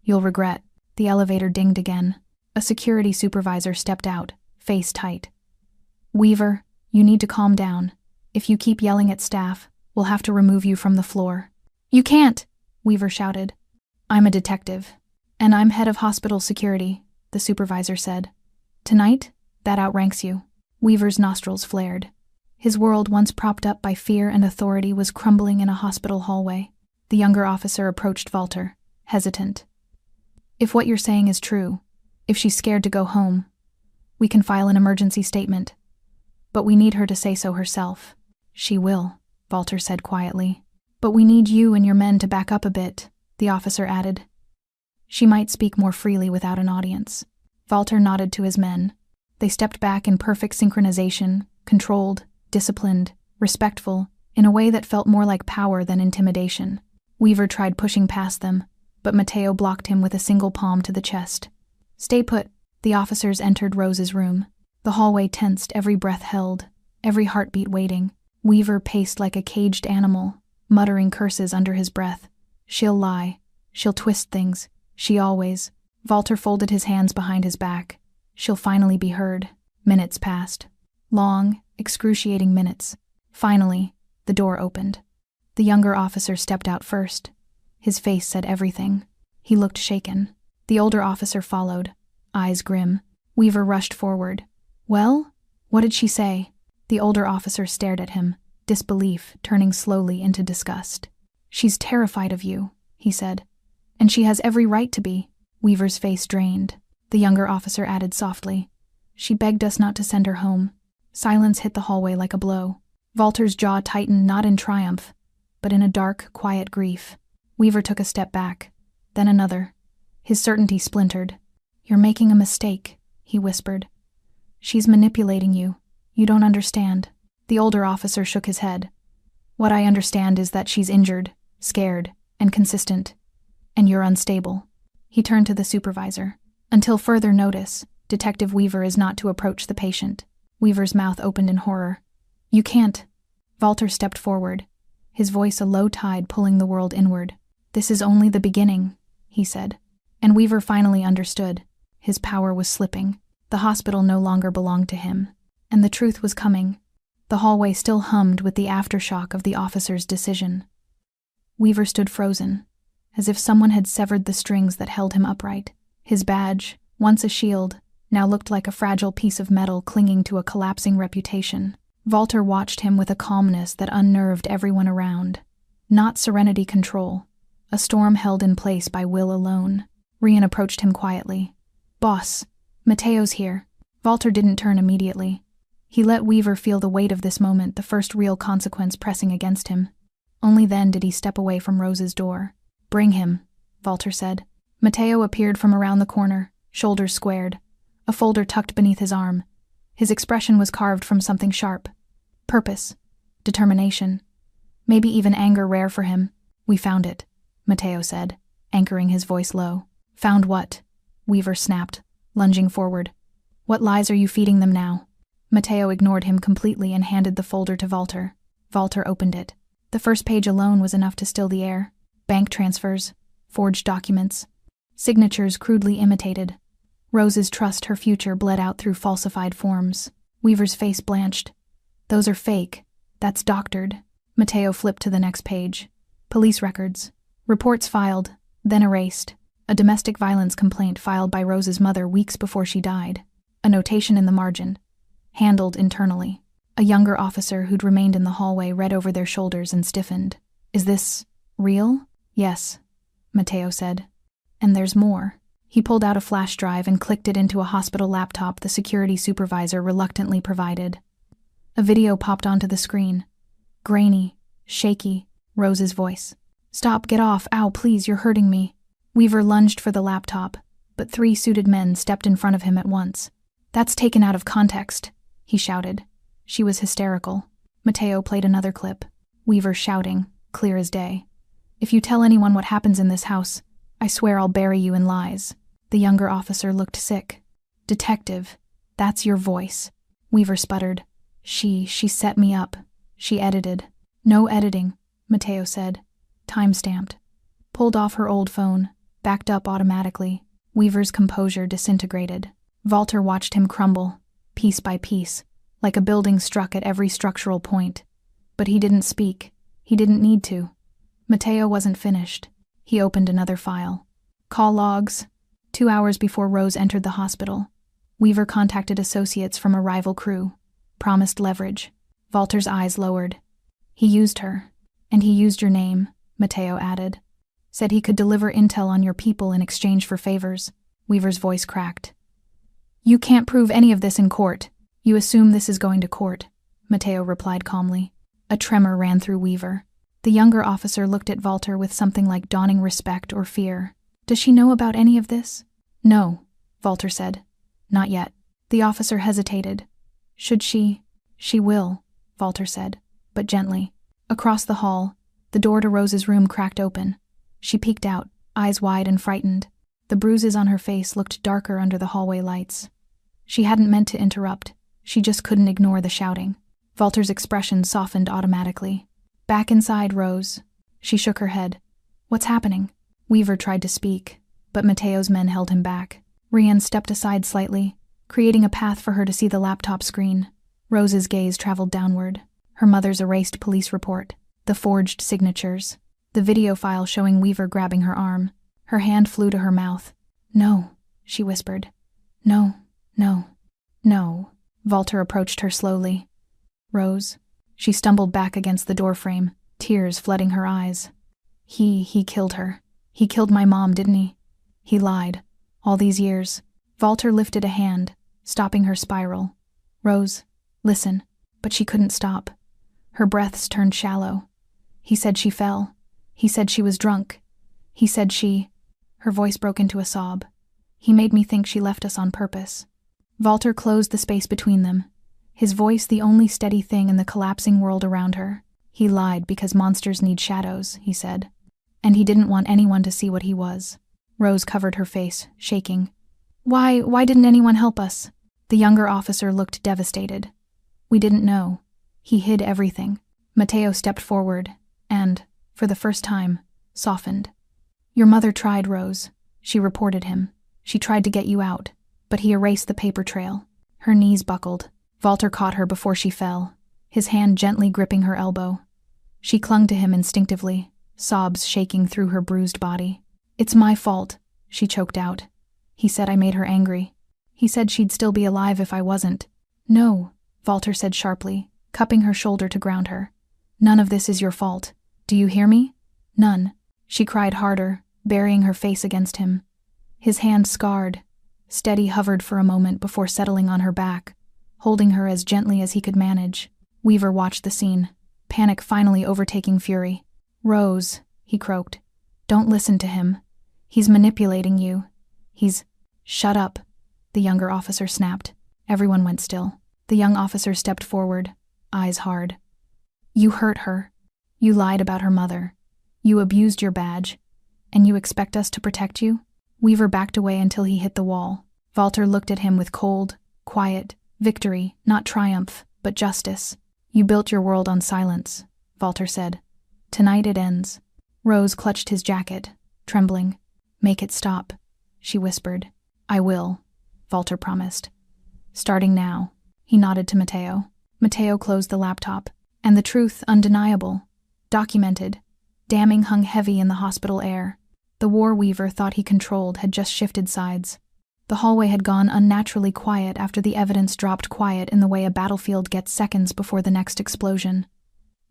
You'll regret. The elevator dinged again. A security supervisor stepped out, face tight. Weaver, you need to calm down. If you keep yelling at staff, we'll have to remove you from the floor. You can't, Weaver shouted. I'm a detective, and I'm head of hospital security, the supervisor said. Tonight, that outranks you. Weaver's nostrils flared. His world, once propped up by fear and authority, was crumbling in a hospital hallway. The younger officer approached Walter, hesitant. If what you're saying is true, if she's scared to go home, we can file an emergency statement. But we need her to say so herself. She will, Walter said quietly. But we need you and your men to back up a bit, the officer added. She might speak more freely without an audience. Walter nodded to his men. They stepped back in perfect synchronization, controlled, disciplined, respectful, in a way that felt more like power than intimidation. Weaver tried pushing past them, but Mateo blocked him with a single palm to the chest. Stay put. The officers entered Rose's room. The hallway tensed, every breath held, every heartbeat waiting. Weaver paced like a caged animal, muttering curses under his breath. She'll lie. She'll twist things. She always. Walter folded his hands behind his back. She'll finally be heard. Minutes passed. Long, excruciating minutes. Finally, the door opened. The younger officer stepped out first. His face said everything. He looked shaken. The older officer followed, eyes grim. Weaver rushed forward. Well, what did she say? The older officer stared at him, disbelief turning slowly into disgust. She's terrified of you, he said. And she has every right to be. Weaver's face drained. The younger officer added softly. She begged us not to send her home. Silence hit the hallway like a blow. Walter's jaw tightened, not in triumph, but in a dark, quiet grief. Weaver took a step back, then another. His certainty splintered. You're making a mistake, he whispered. She's manipulating you. You don't understand. The older officer shook his head. What I understand is that she's injured, scared, and consistent. And you're unstable. He turned to the supervisor. Until further notice, Detective Weaver is not to approach the patient. Weaver's mouth opened in horror. You can't. Walter stepped forward, his voice a low tide pulling the world inward. This is only the beginning, he said. And Weaver finally understood. His power was slipping. The hospital no longer belonged to him. And the truth was coming. The hallway still hummed with the aftershock of the officer's decision. Weaver stood frozen, as if someone had severed the strings that held him upright. His badge, once a shield, now looked like a fragile piece of metal clinging to a collapsing reputation. Walter watched him with a calmness that unnerved everyone around. Not serenity control, a storm held in place by will alone. Rian approached him quietly. Boss, Mateo's here. Walter didn't turn immediately. He let Weaver feel the weight of this moment, the first real consequence pressing against him. Only then did he step away from Rose's door. Bring him, Walter said. Mateo appeared from around the corner, shoulders squared, a folder tucked beneath his arm. His expression was carved from something sharp. Purpose, determination, maybe even anger rare for him. We found it, Mateo said, anchoring his voice low. Found what? Weaver snapped, lunging forward. What lies are you feeding them now? Mateo ignored him completely and handed the folder to Walter. Walter opened it. The first page alone was enough to still the air. Bank transfers, forged documents, signatures crudely imitated. Rose's trust her future bled out through falsified forms. Weaver's face blanched. Those are fake. That's doctored. Mateo flipped to the next page. Police records. Reports filed, then erased. A domestic violence complaint filed by Rose's mother weeks before she died. A notation in the margin. Handled internally. A younger officer who'd remained in the hallway read over their shoulders and stiffened. Is this real? Yes, Mateo said. And there's more. He pulled out a flash drive and clicked it into a hospital laptop the security supervisor reluctantly provided. A video popped onto the screen. Grainy, shaky, Rose's voice. Stop, get off, ow, please, you're hurting me. Weaver lunged for the laptop, but 3 suited men stepped in front of him at once. That's taken out of context, he shouted. She was hysterical. Mateo played another clip. Weaver shouting, clear as day. If you tell anyone what happens in this house, I swear I'll bury you in lies. The younger officer looked sick. Detective, that's your voice. Weaver sputtered. She set me up. She edited. No editing, Mateo said. Time-stamped. Pulled off her old phone, backed up automatically. Weaver's composure disintegrated. Walter watched him crumble, piece by piece, like a building struck at every structural point. But he didn't speak. He didn't need to. Mateo wasn't finished. He opened another file. Call logs. 2 hours before Rose entered the hospital, Weaver contacted associates from a rival crew. Promised leverage. Walter's eyes lowered. He used her. And he used your name, Mateo added. Said he could deliver intel on your people in exchange for favors. Weaver's voice cracked. You can't prove any of this in court. You assume this is going to court, Mateo replied calmly. A tremor ran through Weaver. The younger officer looked at Walter with something like dawning respect or fear. Does she know about any of this? No, Walter said. Not yet. The officer hesitated. Should she? She will, Walter said, but gently. Across the hall, the door to Rose's room cracked open. She peeked out, eyes wide and frightened. The bruises on her face looked darker under the hallway lights. She hadn't meant to interrupt. She just couldn't ignore the shouting. Walter's expression softened automatically. Back inside, Rose. She shook her head. What's happening? Weaver tried to speak, but Mateo's men held him back. Rian stepped aside slightly, creating a path for her to see the laptop screen. Rose's gaze traveled downward. Her mother's erased police report, the forged signatures, the video file showing Weaver grabbing her arm. Her hand flew to her mouth. No, she whispered. No, no, no. Walter approached her slowly. Rose. She stumbled back against the doorframe, tears flooding her eyes. He killed her. He killed my mom, didn't he? He lied. All these years. Walter lifted a hand, stopping her spiral. Rose, listen. But she couldn't stop. Her breaths turned shallow. He said she fell. He said she was drunk. He said she... Her voice broke into a sob. He made me think she left us on purpose. Walter closed the space between them, his voice the only steady thing in the collapsing world around her. He lied because monsters need shadows, he said. And he didn't want anyone to see what he was. Rose covered her face, shaking. Why didn't anyone help us? The younger officer looked devastated. We didn't know. He hid everything. Mateo stepped forward and, for the first time, softened. Your mother tried, Rose. She reported him. She tried to get you out, but he erased the paper trail. Her knees buckled. Walter caught her before she fell, his hand gently gripping her elbow. She clung to him instinctively, sobs shaking through her bruised body. It's my fault, she choked out. He said I made her angry. He said she'd still be alive if I wasn't. No, Walter said sharply, cupping her shoulder to ground her. None of this is your fault. Do you hear me? None. She cried harder, burying her face against him. His hand scarred. Steady hovered for a moment before settling on her back, holding her as gently as he could manage. Weaver watched the scene, panic finally overtaking fury. Rose, he croaked. Don't listen to him. He's manipulating you. He's... Shut up, the younger officer snapped. Everyone went still. The young officer stepped forward, eyes hard. You hurt her. You lied about her mother. You abused your badge. And you expect us to protect you? Weaver backed away until he hit the wall. Walter looked at him with cold, quiet, Victory, not triumph, but justice. You built your world on silence, Walter said. Tonight it ends. Rose clutched his jacket, trembling. Make it stop, she whispered. I will, Walter promised. Starting now. He nodded to Matteo. Matteo closed the laptop, and the truth, undeniable, documented, damning, hung heavy in the hospital air. The war Weaver thought he controlled had just shifted sides. The hallway had gone unnaturally quiet after the evidence dropped quiet in the way a battlefield gets seconds before the next explosion.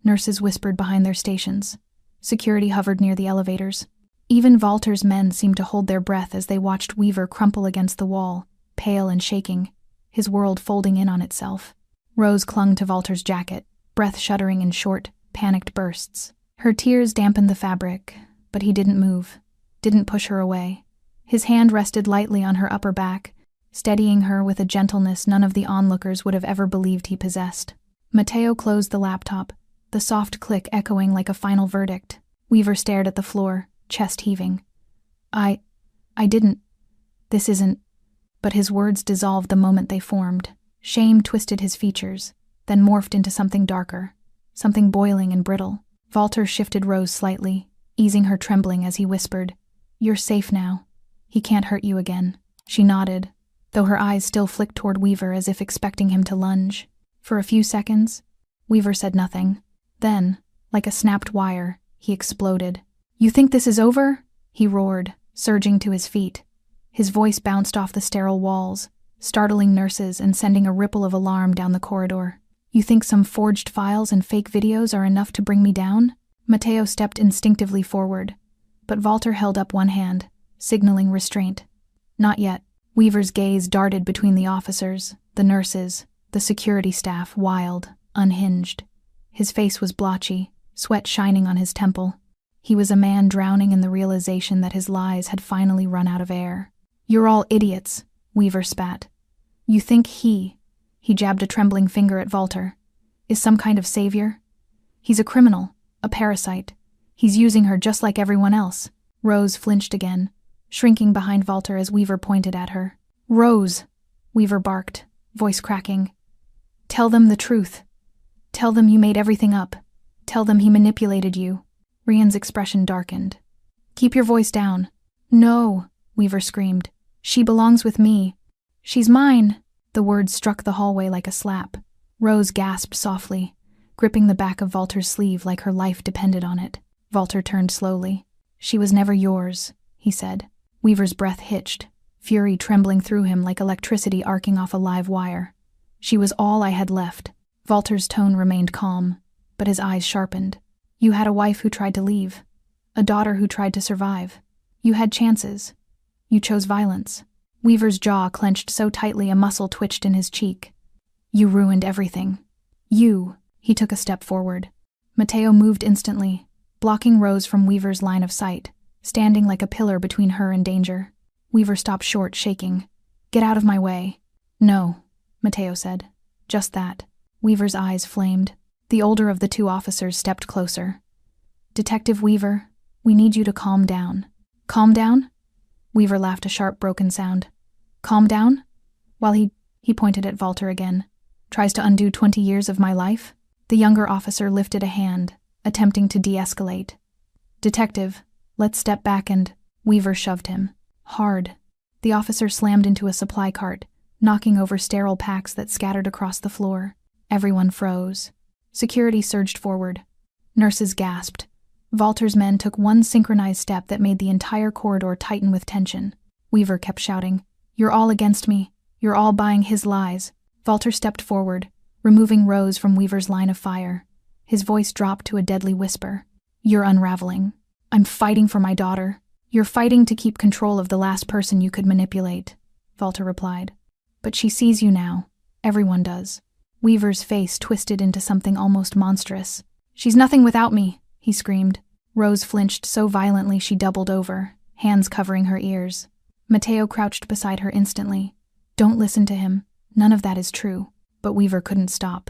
Nurses whispered behind their stations. Security hovered near the elevators. Even Walter's men seemed to hold their breath as they watched Weaver crumple against the wall, pale and shaking, his world folding in on itself. Rose clung to Walter's jacket, breath shuddering in short, panicked bursts. Her tears dampened the fabric, but he didn't move, didn't push her away. His hand rested lightly on her upper back, steadying her with a gentleness none of the onlookers would have ever believed he possessed. Matteo closed the laptop, the soft click echoing like a final verdict. Weaver stared at the floor, chest heaving. I didn't. This isn't. But his words dissolved the moment they formed. Shame twisted his features, then morphed into something darker, something boiling and brittle. Walter shifted Rose slightly, easing her trembling as he whispered, You're safe now. He can't hurt you again. She nodded, though her eyes still flicked toward Weaver as if expecting him to lunge. For a few seconds, Weaver said nothing. Then, like a snapped wire, he exploded. You think this is over? He roared, surging to his feet. His voice bounced off the sterile walls, startling nurses and sending a ripple of alarm down the corridor. You think some forged files and fake videos are enough to bring me down? Matteo stepped instinctively forward, but Walter held up one hand, signaling restraint. Not yet. Weaver's gaze darted between the officers, the nurses, the security staff, wild, unhinged. His face was blotchy, sweat shining on his temple. He was a man drowning in the realization that his lies had finally run out of air. You're all idiots, Weaver spat. You think he jabbed a trembling finger at Walter, is some kind of savior? He's a criminal, a parasite. He's using her just like everyone else. Rose flinched again, shrinking behind Walter as Weaver pointed at her. Rose, Weaver barked, voice cracking. Tell them the truth. Tell them you made everything up. Tell them he manipulated you. Rian's expression darkened. Keep your voice down. No, Weaver screamed. She belongs with me. She's mine. The words struck the hallway like a slap. Rose gasped softly, gripping the back of Walter's sleeve like her life depended on it. Walter turned slowly. She was never yours, he said. Weaver's breath hitched, fury trembling through him like electricity arcing off a live wire. She was all I had left. Walter's tone remained calm, but his eyes sharpened. You had a wife who tried to leave, a daughter who tried to survive. You had chances. You chose violence. Weaver's jaw clenched so tightly a muscle twitched in his cheek. You ruined everything. You. He took a step forward. Matteo moved instantly, blocking Rose from Weaver's line of sight, standing like a pillar between her and danger. Weaver stopped short, shaking. Get out of my way. No, Matteo said. Just that. Weaver's eyes flamed. The older of the two officers stepped closer. Detective Weaver, we need you to calm down. Calm down? Weaver laughed a sharp, broken sound. Calm down? While he pointed at Walter again. Tries to undo 20 years of my life? The younger officer lifted a hand, attempting to de-escalate. Detective, let's step back and... Weaver shoved him. Hard. The officer slammed into a supply cart, knocking over sterile packs that scattered across the floor. Everyone froze. Security surged forward. Nurses gasped. Walter's men took one synchronized step that made the entire corridor tighten with tension. Weaver kept shouting, You're all against me. You're all buying his lies. Walter stepped forward, removing Rose from Weaver's line of fire. His voice dropped to a deadly whisper. You're unraveling. I'm fighting for my daughter. You're fighting to keep control of the last person you could manipulate, Walter replied. But she sees you now. Everyone does. Weaver's face twisted into something almost monstrous. She's nothing without me, he screamed. Rose flinched so violently she doubled over, hands covering her ears. Matteo crouched beside her instantly. Don't listen to him. None of that is true. But Weaver couldn't stop.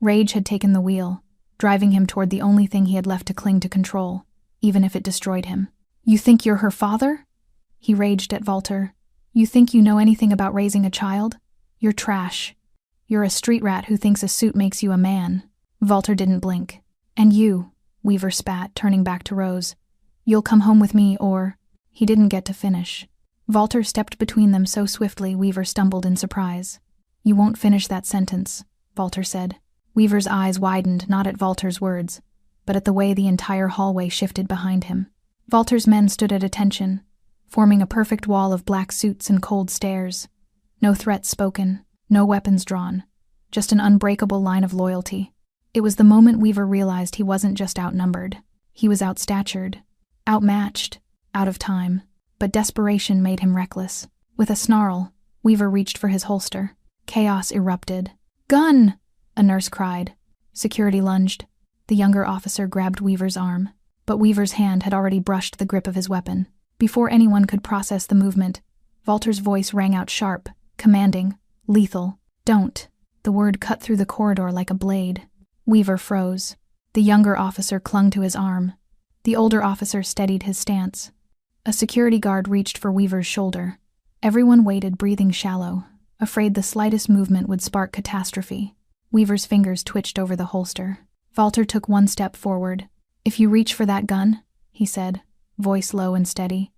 Rage had taken the wheel, driving him toward the only thing he had left to cling to control, even if it destroyed him. You think you're her father? He raged at Walter. You think you know anything about raising a child? You're trash. You're a street rat who thinks a suit makes you a man. Walter didn't blink. And you, Weaver spat, turning back to Rose. You'll come home with me or… He didn't get to finish. Walter stepped between them so swiftly Weaver stumbled in surprise. You won't finish that sentence, Walter said. Weaver's eyes widened, not at Walter's words, but at the way the entire hallway shifted behind him. Walter's men stood at attention, forming a perfect wall of black suits and cold stares. No threats spoken, no weapons drawn, just an unbreakable line of loyalty. It was the moment Weaver realized he wasn't just outnumbered. He was outstatured, outmatched, out of time. But desperation made him reckless. With a snarl, Weaver reached for his holster. Chaos erupted. "Gun!" a nurse cried. Security lunged. The younger officer grabbed Weaver's arm, but Weaver's hand had already brushed the grip of his weapon. Before anyone could process the movement, Walter's voice rang out sharp, commanding, lethal. "Don't." The word cut through the corridor like a blade. Weaver froze. The younger officer clung to his arm. The older officer steadied his stance. A security guard reached for Weaver's shoulder. Everyone waited, breathing shallow, afraid the slightest movement would spark catastrophe. Weaver's fingers twitched over the holster. Walter took one step forward. "If you reach for that gun," he said, voice low and steady,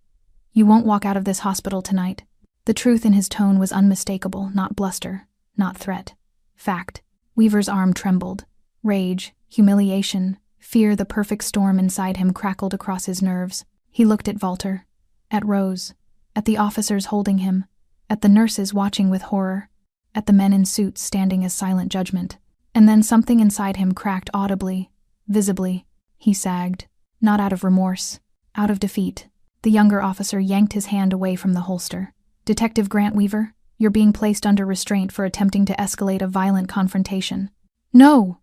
"you won't walk out of this hospital tonight." The truth in his tone was unmistakable, not bluster, not threat. Fact. Weaver's arm trembled. Rage, humiliation, fear, the perfect storm inside him crackled across his nerves. He looked at Walter, at Rose, at the officers holding him, at the nurses watching with horror, at the men in suits standing as silent judgment. And then something inside him cracked audibly, visibly. He sagged, not out of remorse, out of defeat. The younger officer yanked his hand away from the holster. "Detective Grant Weaver, you're being placed under restraint for attempting to escalate a violent confrontation." "No!"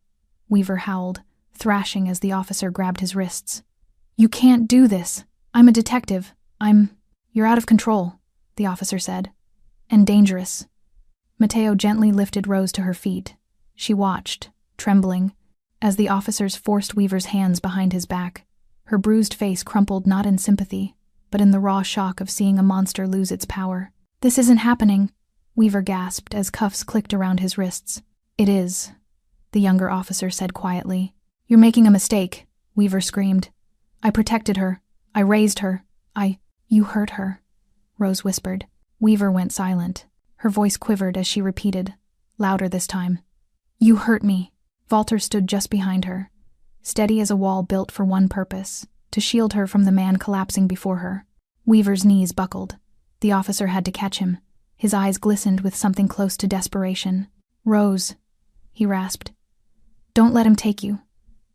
Weaver howled, thrashing as the officer grabbed his wrists. "You can't do this. I'm a detective. You're out of control," the officer said. "And dangerous." Mateo gently lifted Rose to her feet. She watched, trembling, as the officers forced Weaver's hands behind his back. Her bruised face crumpled not in sympathy, but in the raw shock of seeing a monster lose its power. "This isn't happening," Weaver gasped as cuffs clicked around his wrists. "It is," the younger officer said quietly. "You're making a mistake," Weaver screamed. "I protected her. I raised her. You hurt her," Rose whispered. Weaver went silent. Her voice quivered as she repeated, louder this time. "You hurt me." Walter stood just behind her, steady as a wall built for one purpose, to shield her from the man collapsing before her. Weaver's knees buckled. The officer had to catch him. His eyes glistened with something close to desperation. "Rose," he rasped. "Don't let him take you.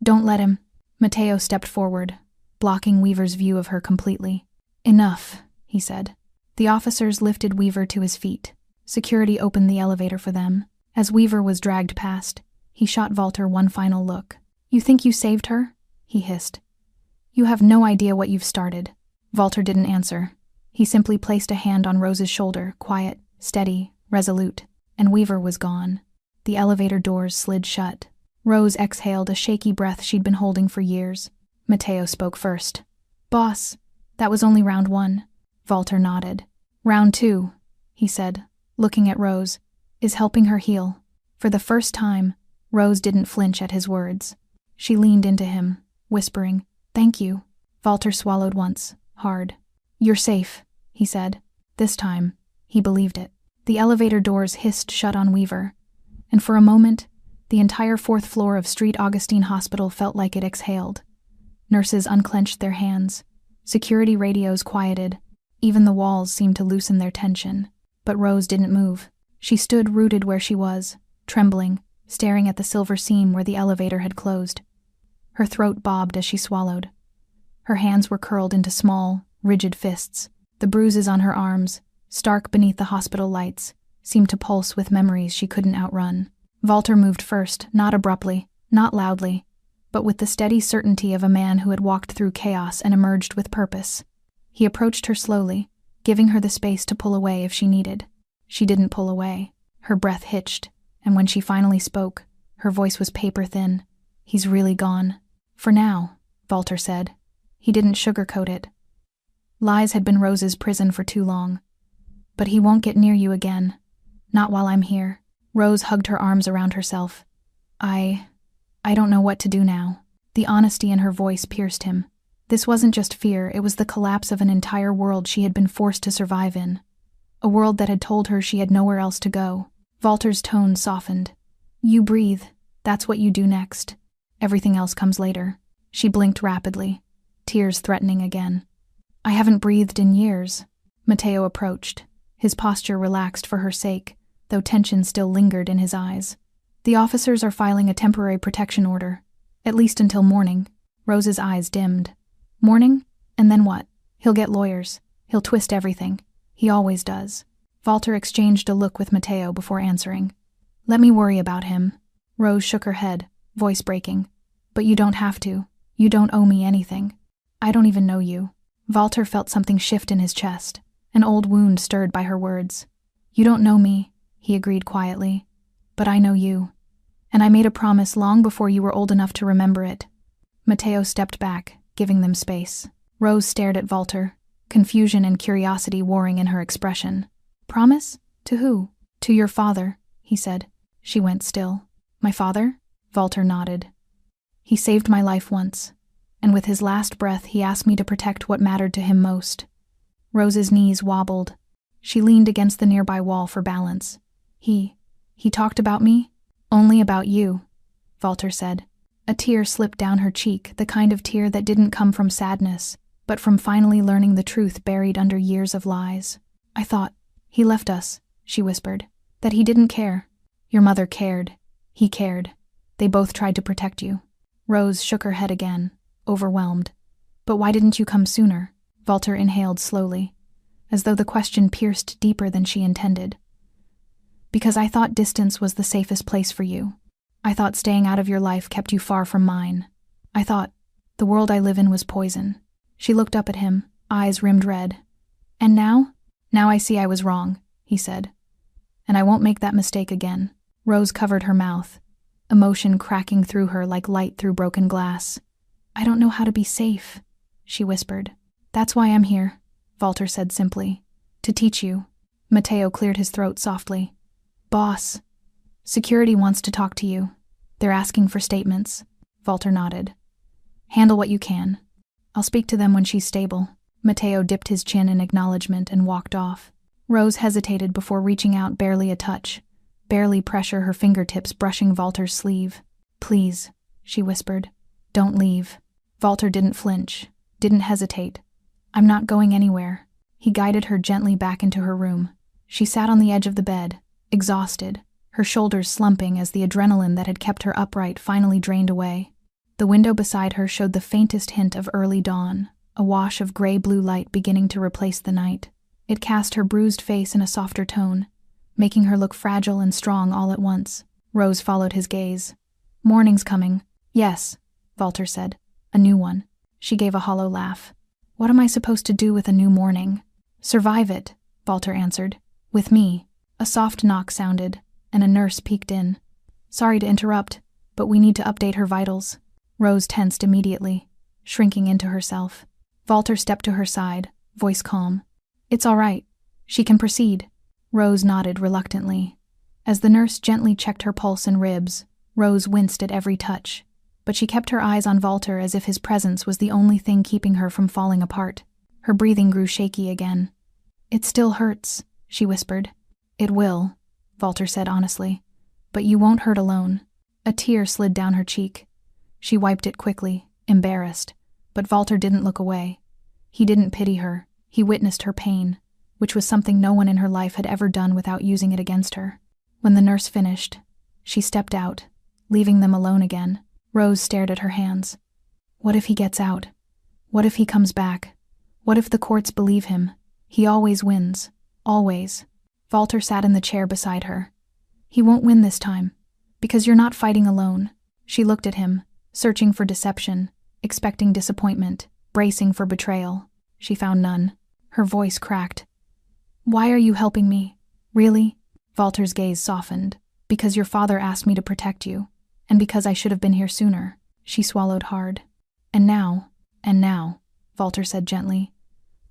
Don't let him." Mateo stepped forward, blocking Weaver's view of her completely. "Enough," he said. The officers lifted Weaver to his feet. Security opened the elevator for them. As Weaver was dragged past, he shot Walter one final look. "You think you saved her?" he hissed. "You have no idea what you've started." Walter didn't answer. He simply placed a hand on Rose's shoulder, quiet, steady, resolute, and Weaver was gone. The elevator doors slid shut. Rose exhaled a shaky breath she'd been holding for years. Mateo spoke first. "Boss, that was only round 1. Walter nodded. "Round 2, he said, looking at Rose, "is helping her heal." For the first time, Rose didn't flinch at his words. She leaned into him, whispering, "Thank you." Walter swallowed once, hard. "You're safe," he said. This time, he believed it. The elevator doors hissed shut on Weaver, and for a moment, the entire 4th floor of Street Augustine Hospital felt like it exhaled. Nurses unclenched their hands. Security radios quieted. Even the walls seemed to loosen their tension. But Rose didn't move. She stood rooted where she was, trembling, staring at the silver seam where the elevator had closed. Her throat bobbed as she swallowed. Her hands were curled into small, rigid fists. The bruises on her arms, stark beneath the hospital lights, seemed to pulse with memories she couldn't outrun. Walter moved first, not abruptly, not loudly, but with the steady certainty of a man who had walked through chaos and emerged with purpose. He approached her slowly, giving her the space to pull away if she needed. She didn't pull away. Her breath hitched, and when she finally spoke, her voice was paper-thin. "He's really gone. For now," Walter said. He didn't sugarcoat it. Lies had been Rose's prison for too long. "But he won't get near you again. Not while I'm here." Rose hugged her arms around herself. I don't know what to do now. The honesty in her voice pierced him. This wasn't just fear, it was the collapse of an entire world she had been forced to survive in. A world that had told her she had nowhere else to go. Walter's tone softened. You breathe. That's what you do next. Everything else comes later. She blinked rapidly, tears threatening again. I haven't breathed in years. Mateo approached, his posture relaxed for her sake, though tension still lingered in his eyes. The officers are filing a temporary protection order, at least until morning. Rose's eyes dimmed. Morning? And then what? He'll get lawyers. He'll twist everything. He always does. Walter exchanged a look with Mateo before answering. Let me worry about him. Rose shook her head, voice breaking. But you don't have to. You don't owe me anything. I don't even know you. Walter felt something shift in his chest, an old wound stirred by her words. You don't know me, he agreed quietly. But I know you. And I made a promise long before you were old enough to remember it. Mateo stepped back, giving them space. Rose stared at Walter, confusion and curiosity warring in her expression. Promise? To who? To your father, he said. She went still. My father? Walter nodded. He saved my life once, and with his last breath he asked me to protect what mattered to him most. Rose's knees wobbled. She leaned against the nearby wall for balance. He talked about me? Only about you, Walter said. A tear slipped down her cheek, the kind of tear that didn't come from sadness, but from finally learning the truth buried under years of lies. I thought, he left us, she whispered, that he didn't care. Your mother cared. He cared. They both tried to protect you. Rose shook her head again, overwhelmed. But why didn't you come sooner? Walter inhaled slowly, as though the question pierced deeper than she intended. Because I thought distance was the safest place for you. I thought staying out of your life kept you far from mine. I thought the world I live in was poison. She looked up at him, eyes rimmed red. And now? Now I see I was wrong, he said. And I won't make that mistake again. Rose covered her mouth, emotion cracking through her like light through broken glass. I don't know how to be safe, she whispered. That's why I'm here, Walter said simply. To teach you. Mateo cleared his throat softly. Boss. Security wants to talk to you. They're asking for statements. Walter nodded. Handle what you can. I'll speak to them when she's stable. Mateo dipped his chin in acknowledgement and walked off. Rose hesitated before reaching out barely a touch, barely pressure her fingertips brushing Walter's sleeve. Please, she whispered. Don't leave. Walter didn't flinch, didn't hesitate. I'm not going anywhere. He guided her gently back into her room. She sat on the edge of the bed, exhausted, her shoulders slumping as the adrenaline that had kept her upright finally drained away. The window beside her showed the faintest hint of early dawn, a wash of gray-blue light beginning to replace the night. It cast her bruised face in a softer tone, making her look fragile and strong all at once. Rose followed his gaze. Morning's coming. Yes, Walter said. A new one. She gave a hollow laugh. What am I supposed to do with a new morning? Survive it, Walter answered. With me. A soft knock sounded, and a nurse peeked in. Sorry to interrupt, but we need to update her vitals. Rose tensed immediately, shrinking into herself. Walter stepped to her side, voice calm. It's all right. She can proceed. Rose nodded reluctantly. As the nurse gently checked her pulse and ribs, Rose winced at every touch, but she kept her eyes on Walter as if his presence was the only thing keeping her from falling apart. Her breathing grew shaky again. It still hurts, she whispered. It will, Walter said honestly. But you won't hurt alone. A tear slid down her cheek. She wiped it quickly, embarrassed, but Walter didn't look away. He didn't pity her. He witnessed her pain, which was something no one in her life had ever done without using it against her. When the nurse finished, she stepped out, leaving them alone again. Rose stared at her hands. What if he gets out? What if he comes back? What if the courts believe him? He always wins. Always. Walter sat in the chair beside her. He won't win this time, because you're not fighting alone. She looked at him, searching for deception, expecting disappointment, bracing for betrayal. She found none. Her voice cracked. Why are you helping me? Really? Walter's gaze softened. Because your father asked me to protect you, and because I should have been here sooner. She swallowed hard. And now, Walter said gently,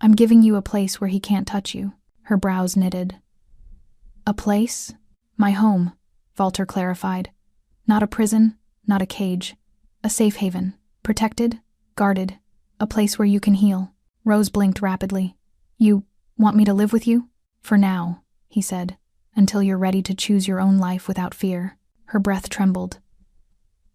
I'm giving you a place where he can't touch you. Her brows knitted. A place? My home, Walter clarified. Not a prison, not a cage. A safe haven. Protected, guarded. A place where you can heal. Rose blinked rapidly. You want me to live with you? For now, he said, until you're ready to choose your own life without fear. Her breath trembled.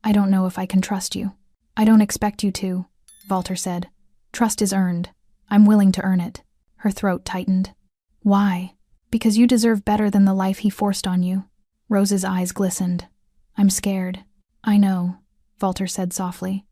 I don't know if I can trust you. I don't expect you to, Walter said. Trust is earned. I'm willing to earn it. Her throat tightened. Why? Because you deserve better than the life he forced on you. Rose's eyes glistened. I'm scared. I know, Walter said softly.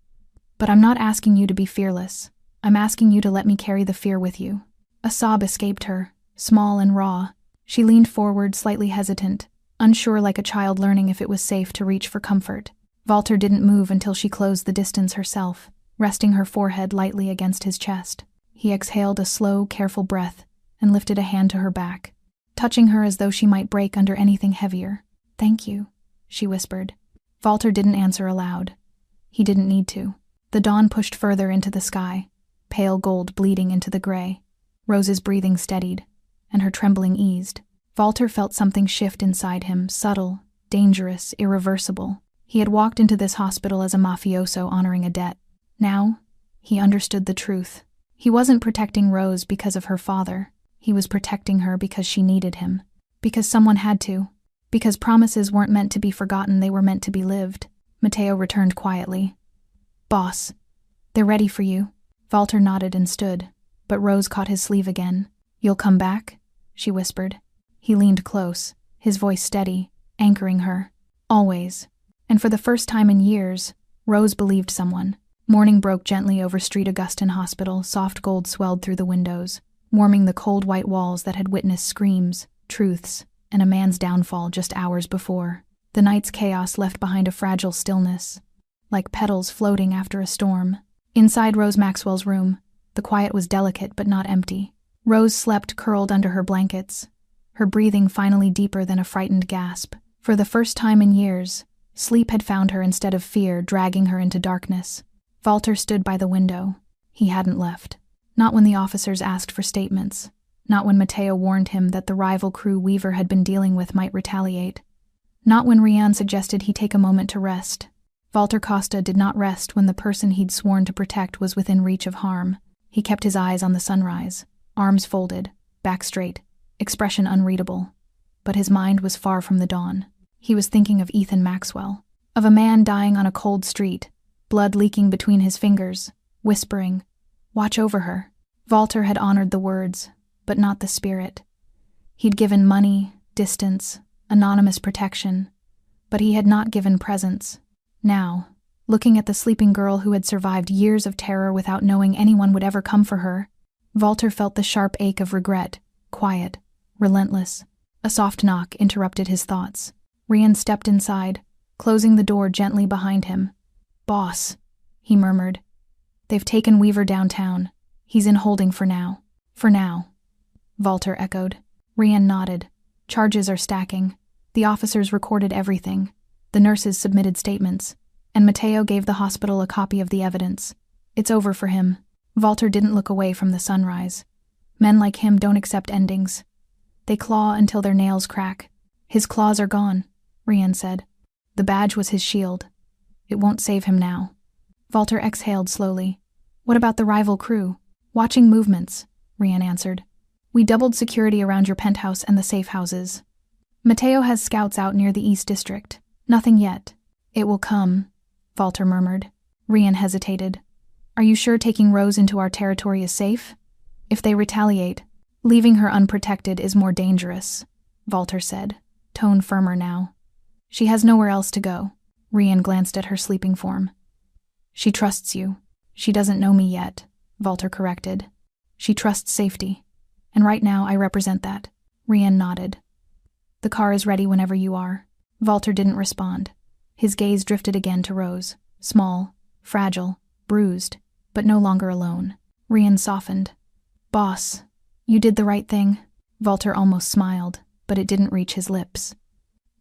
But I'm not asking you to be fearless. I'm asking you to let me carry the fear with you. A sob escaped her, small and raw. She leaned forward, slightly hesitant, unsure like a child learning if it was safe to reach for comfort. Walter didn't move until she closed the distance herself, resting her forehead lightly against his chest. He exhaled a slow, careful breath and lifted a hand to her back, touching her as though she might break under anything heavier. Thank you, she whispered. Walter didn't answer aloud. He didn't need to. The dawn pushed further into the sky, pale gold bleeding into the gray. Rose's breathing steadied, and her trembling eased. Walter felt something shift inside him, subtle, dangerous, irreversible. He had walked into this hospital as a mafioso honoring a debt. Now, he understood the truth. He wasn't protecting Rose because of her father. He was protecting her because she needed him. Because someone had to. Because promises weren't meant to be forgotten, they were meant to be lived. Mateo returned quietly. Boss, they're ready for you. Walter nodded and stood, but Rose caught his sleeve again. You'll come back? She whispered. He leaned close, his voice steady, anchoring her. Always. And for the first time in years, Rose believed someone. Morning broke gently over Street Augustine Hospital. Soft gold swelled through the windows, warming the cold white walls that had witnessed screams, truths, and a man's downfall just hours before. The night's chaos left behind a fragile stillness, like petals floating after a storm. Inside Rose Maxwell's room, the quiet was delicate but not empty. Rose slept curled under her blankets, her breathing finally deeper than a frightened gasp. For the first time in years, sleep had found her instead of fear, dragging her into darkness. Walter stood by the window. He hadn't left. Not when the officers asked for statements. Not when Mateo warned him that the rival crew Weaver had been dealing with might retaliate. Not when Rian suggested he take a moment to rest. Walter Costa did not rest when the person he'd sworn to protect was within reach of harm. He kept his eyes on the sunrise, arms folded, back straight, expression unreadable. But his mind was far from the dawn. He was thinking of Ethan Maxwell, of a man dying on a cold street, blood leaking between his fingers, whispering, "Watch over her." Walter had honored the words, but not the spirit. He'd given money, distance, anonymous protection, but he had not given presence. Now, looking at the sleeping girl who had survived years of terror without knowing anyone would ever come for her, Walter felt the sharp ache of regret, quiet, relentless. A soft knock interrupted his thoughts. Rian stepped inside, closing the door gently behind him. "Boss," he murmured. "They've taken Weaver downtown. He's in holding for now." "For now," Walter echoed. Rian nodded. "Charges are stacking. The officers recorded everything. The nurses submitted statements, and Mateo gave the hospital a copy of the evidence. It's over for him." Walter didn't look away from the sunrise. Men like him don't accept endings. They claw until their nails crack. "His claws are gone," Rian said. "The badge was his shield. It won't save him now." Walter exhaled slowly. "What about the rival crew?" "Watching movements," Rian answered. "We doubled security around your penthouse and the safe houses. Mateo has scouts out near the East District. Nothing yet." "It will come," Walter murmured. Rian hesitated. "Are you sure taking Rose into our territory is safe? If they retaliate, leaving her unprotected is more dangerous," Walter said, tone firmer now. "She has nowhere else to go." Rian glanced at her sleeping form. "She trusts you. She doesn't know me yet," Walter corrected. "She trusts safety. And right now I represent that." Rian nodded. "The car is ready whenever you are." Walter didn't respond. His gaze drifted again to Rose, small, fragile, bruised, but no longer alone. Rian softened. "Boss, you did the right thing." Walter almost smiled, but it didn't reach his lips.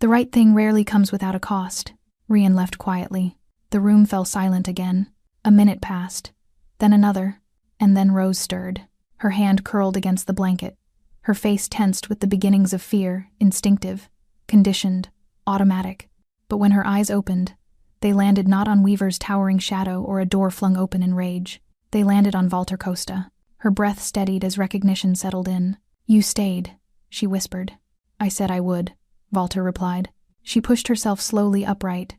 "The right thing rarely comes without a cost." Rian left quietly. The room fell silent again. A minute passed, then another, and then Rose stirred. Her hand curled against the blanket, her face tensed with the beginnings of fear, instinctive, conditioned, automatic. But when her eyes opened, they landed not on Weaver's towering shadow or a door flung open in rage. They landed on Walter Costa. Her breath steadied as recognition settled in. "You stayed," she whispered. "I said I would," Walter replied. She pushed herself slowly upright,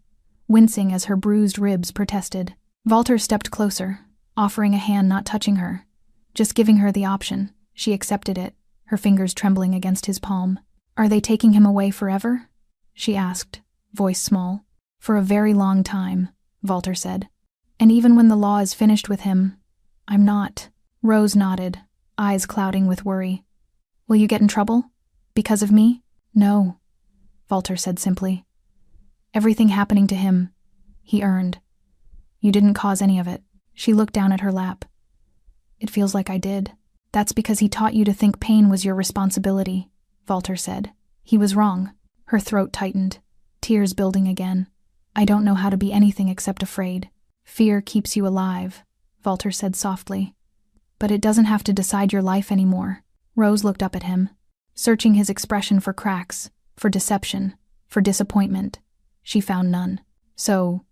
wincing as her bruised ribs protested. Walter stepped closer, offering a hand, not touching her, just giving her the option. She accepted it, her fingers trembling against his palm. "Are they taking him away forever?" she asked, voice small. "For a very long time," Walter said. "And even when the law is finished with him, I'm not." Rose nodded, eyes clouding with worry. "Will you get in trouble? Because of me?" "No," Walter said simply. "Everything happening to him, he earned. You didn't cause any of it." She looked down at her lap. "It feels like I did." "That's because he taught you to think pain was your responsibility," Walter said. "He was wrong." Her throat tightened, tears building again. "I don't know how to be anything except afraid." "Fear keeps you alive," Walter said softly. "But it doesn't have to decide your life anymore." Rose looked up at him, searching his expression for cracks, for deception, for disappointment. She found none. "So,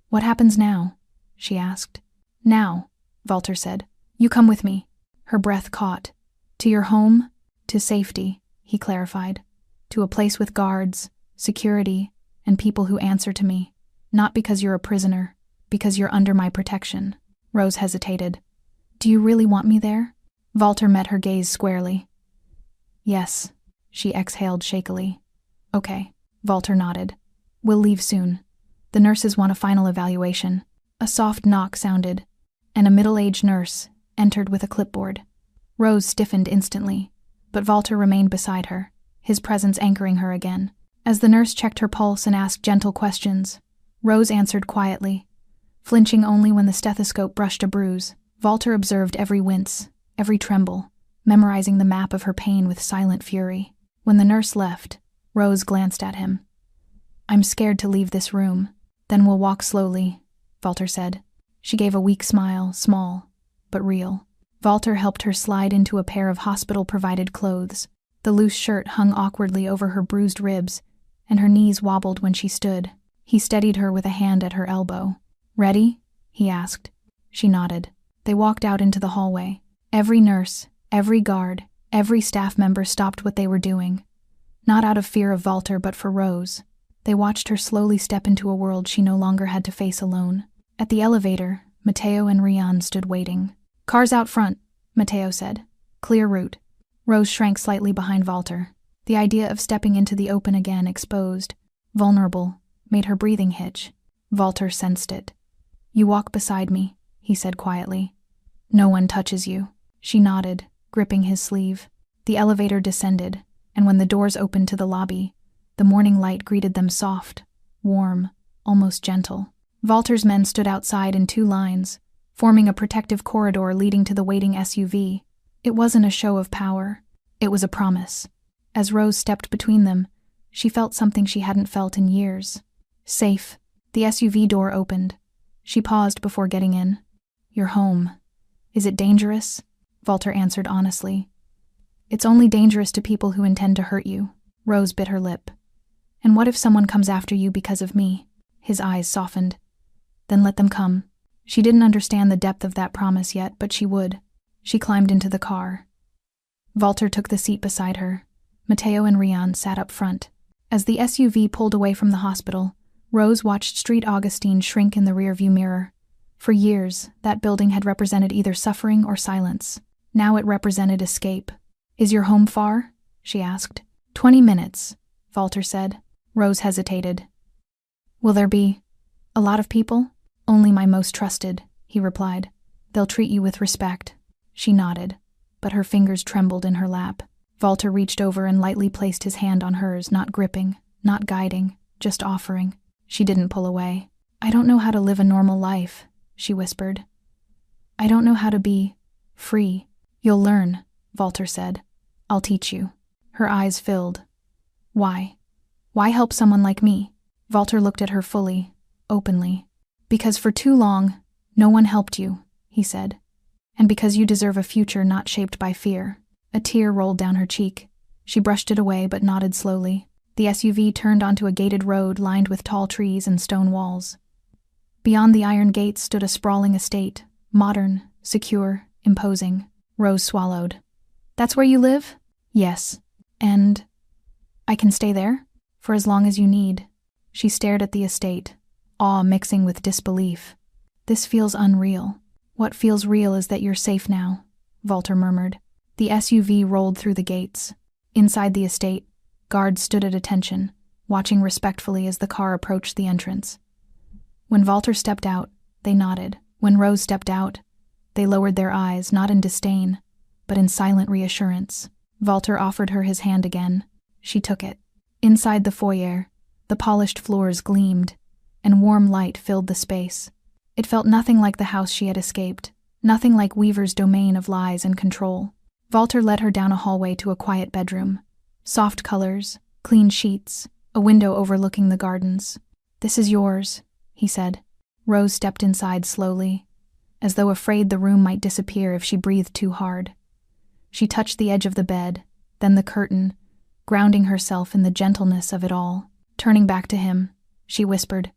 what happens now?" she asked. "Now," Walter said, "you come with me." Her breath caught. "To your home?" "To safety," he clarified. "To a place with guards, security, and people who answer to me. Not because you're a prisoner, because you're under my protection." Rose hesitated. "Do you really want me there?" Walter met her gaze squarely. "Yes," she exhaled shakily. "Okay," Walter nodded. "We'll leave soon. The nurses want a final evaluation." A soft knock sounded, and a middle-aged nurse entered with a clipboard. Rose stiffened instantly, but Walter remained beside her, his presence anchoring her again. As the nurse checked her pulse and asked gentle questions, Rose answered quietly, flinching only when the stethoscope brushed a bruise. Walter observed every wince, every tremble, memorizing the map of her pain with silent fury. When the nurse left, Rose glanced at him. "I'm scared to leave this room." "Then we'll walk slowly," Walter said. She gave a weak smile, small, but real. Walter helped her slide into a pair of hospital-provided clothes. The loose shirt hung awkwardly over her bruised ribs, and her knees wobbled when she stood. He steadied her with a hand at her elbow. "Ready?" he asked. She nodded. They walked out into the hallway. Every nurse, every guard, every staff member stopped what they were doing. Not out of fear of Walter, but for Rose. They watched her slowly step into a world she no longer had to face alone. At the elevator, Mateo and Rian stood waiting. "Cars out front," Mateo said. "Clear route." Rose shrank slightly behind Walter. The idea of stepping into the open again, exposed, vulnerable, made her breathing hitch. Walter sensed it. "You walk beside me," he said quietly. "No one touches you." She nodded, gripping his sleeve. The elevator descended, and when the doors opened to the lobby, the morning light greeted them soft, warm, almost gentle. Walter's men stood outside in two lines, forming a protective corridor leading to the waiting SUV. It wasn't a show of power. It was a promise. As Rose stepped between them, she felt something she hadn't felt in years. Safe. The SUV door opened. She paused before getting in. "You're home. Is it dangerous?" Walter answered honestly. "It's only dangerous to people who intend to hurt you." Rose bit her lip. "And what if someone comes after you because of me?" His eyes softened. "Then let them come." She didn't understand the depth of that promise yet, but she would. She climbed into the car. Walter took the seat beside her. Mateo and Rian sat up front. As the SUV pulled away from the hospital, Rose watched Street Augustine shrink in the rearview mirror. For years, that building had represented either suffering or silence. Now it represented escape. "Is your home far?" she asked. 20 minutes, Walter said. Rose hesitated. "Will there be a lot of people?" "Only my most trusted," he replied. "They'll treat you with respect." She nodded, but her fingers trembled in her lap. Walter reached over and lightly placed his hand on hers, not gripping, not guiding, just offering. She didn't pull away. "I don't know how to live a normal life," she whispered. "I don't know how to be free." "You'll learn," Walter said. "I'll teach you." Her eyes filled. "Why? Why help someone like me?" Walter looked at her fully, openly. "Because for too long, no one helped you," he said. "And because you deserve a future not shaped by fear." A tear rolled down her cheek. She brushed it away but nodded slowly. The SUV turned onto a gated road lined with tall trees and stone walls. Beyond the iron gates stood a sprawling estate, modern, secure, imposing. Rose swallowed. "That's where you live?" "Yes. And I can stay there? For as long as you need." She stared at the estate, awe mixing with disbelief. "This feels unreal." "What feels real is that you're safe now," Walter murmured. The SUV rolled through the gates. Inside the estate, guards stood at attention, watching respectfully as the car approached the entrance. When Walter stepped out, they nodded. When Rose stepped out, they lowered their eyes, not in disdain, but in silent reassurance. Walter offered her his hand again. She took it. Inside the foyer, the polished floors gleamed, and warm light filled the space. It felt nothing like the house she had escaped, nothing like Weaver's domain of lies and control. Walter led her down a hallway to a quiet bedroom. Soft colors, clean sheets, a window overlooking the gardens. "This is yours," he said. Rose stepped inside slowly, as though afraid the room might disappear if she breathed too hard. She touched the edge of the bed, then the curtain, grounding herself in the gentleness of it all. Turning back to him, she whispered,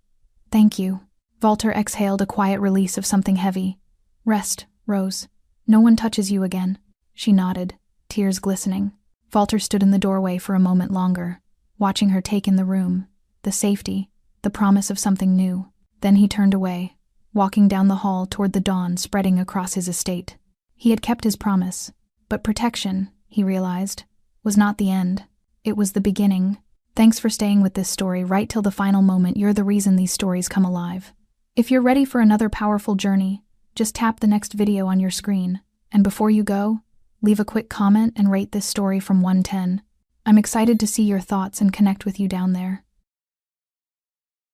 "Thank you." Walter exhaled a quiet release of something heavy. "Rest, Rose. No one touches you again." She nodded, tears glistening. Walter stood in the doorway for a moment longer, watching her take in the room, the safety, the promise of something new. Then he turned away, walking down the hall toward the dawn spreading across his estate. He had kept his promise, but protection, he realized, was not the end. It was the beginning. Thanks for staying with this story right till the final moment. You're the reason these stories come alive. If you're ready for another powerful journey, just tap the next video on your screen. And before you go, leave a quick comment and rate this story from 1 to 10. I'm excited to see your thoughts and connect with you down there.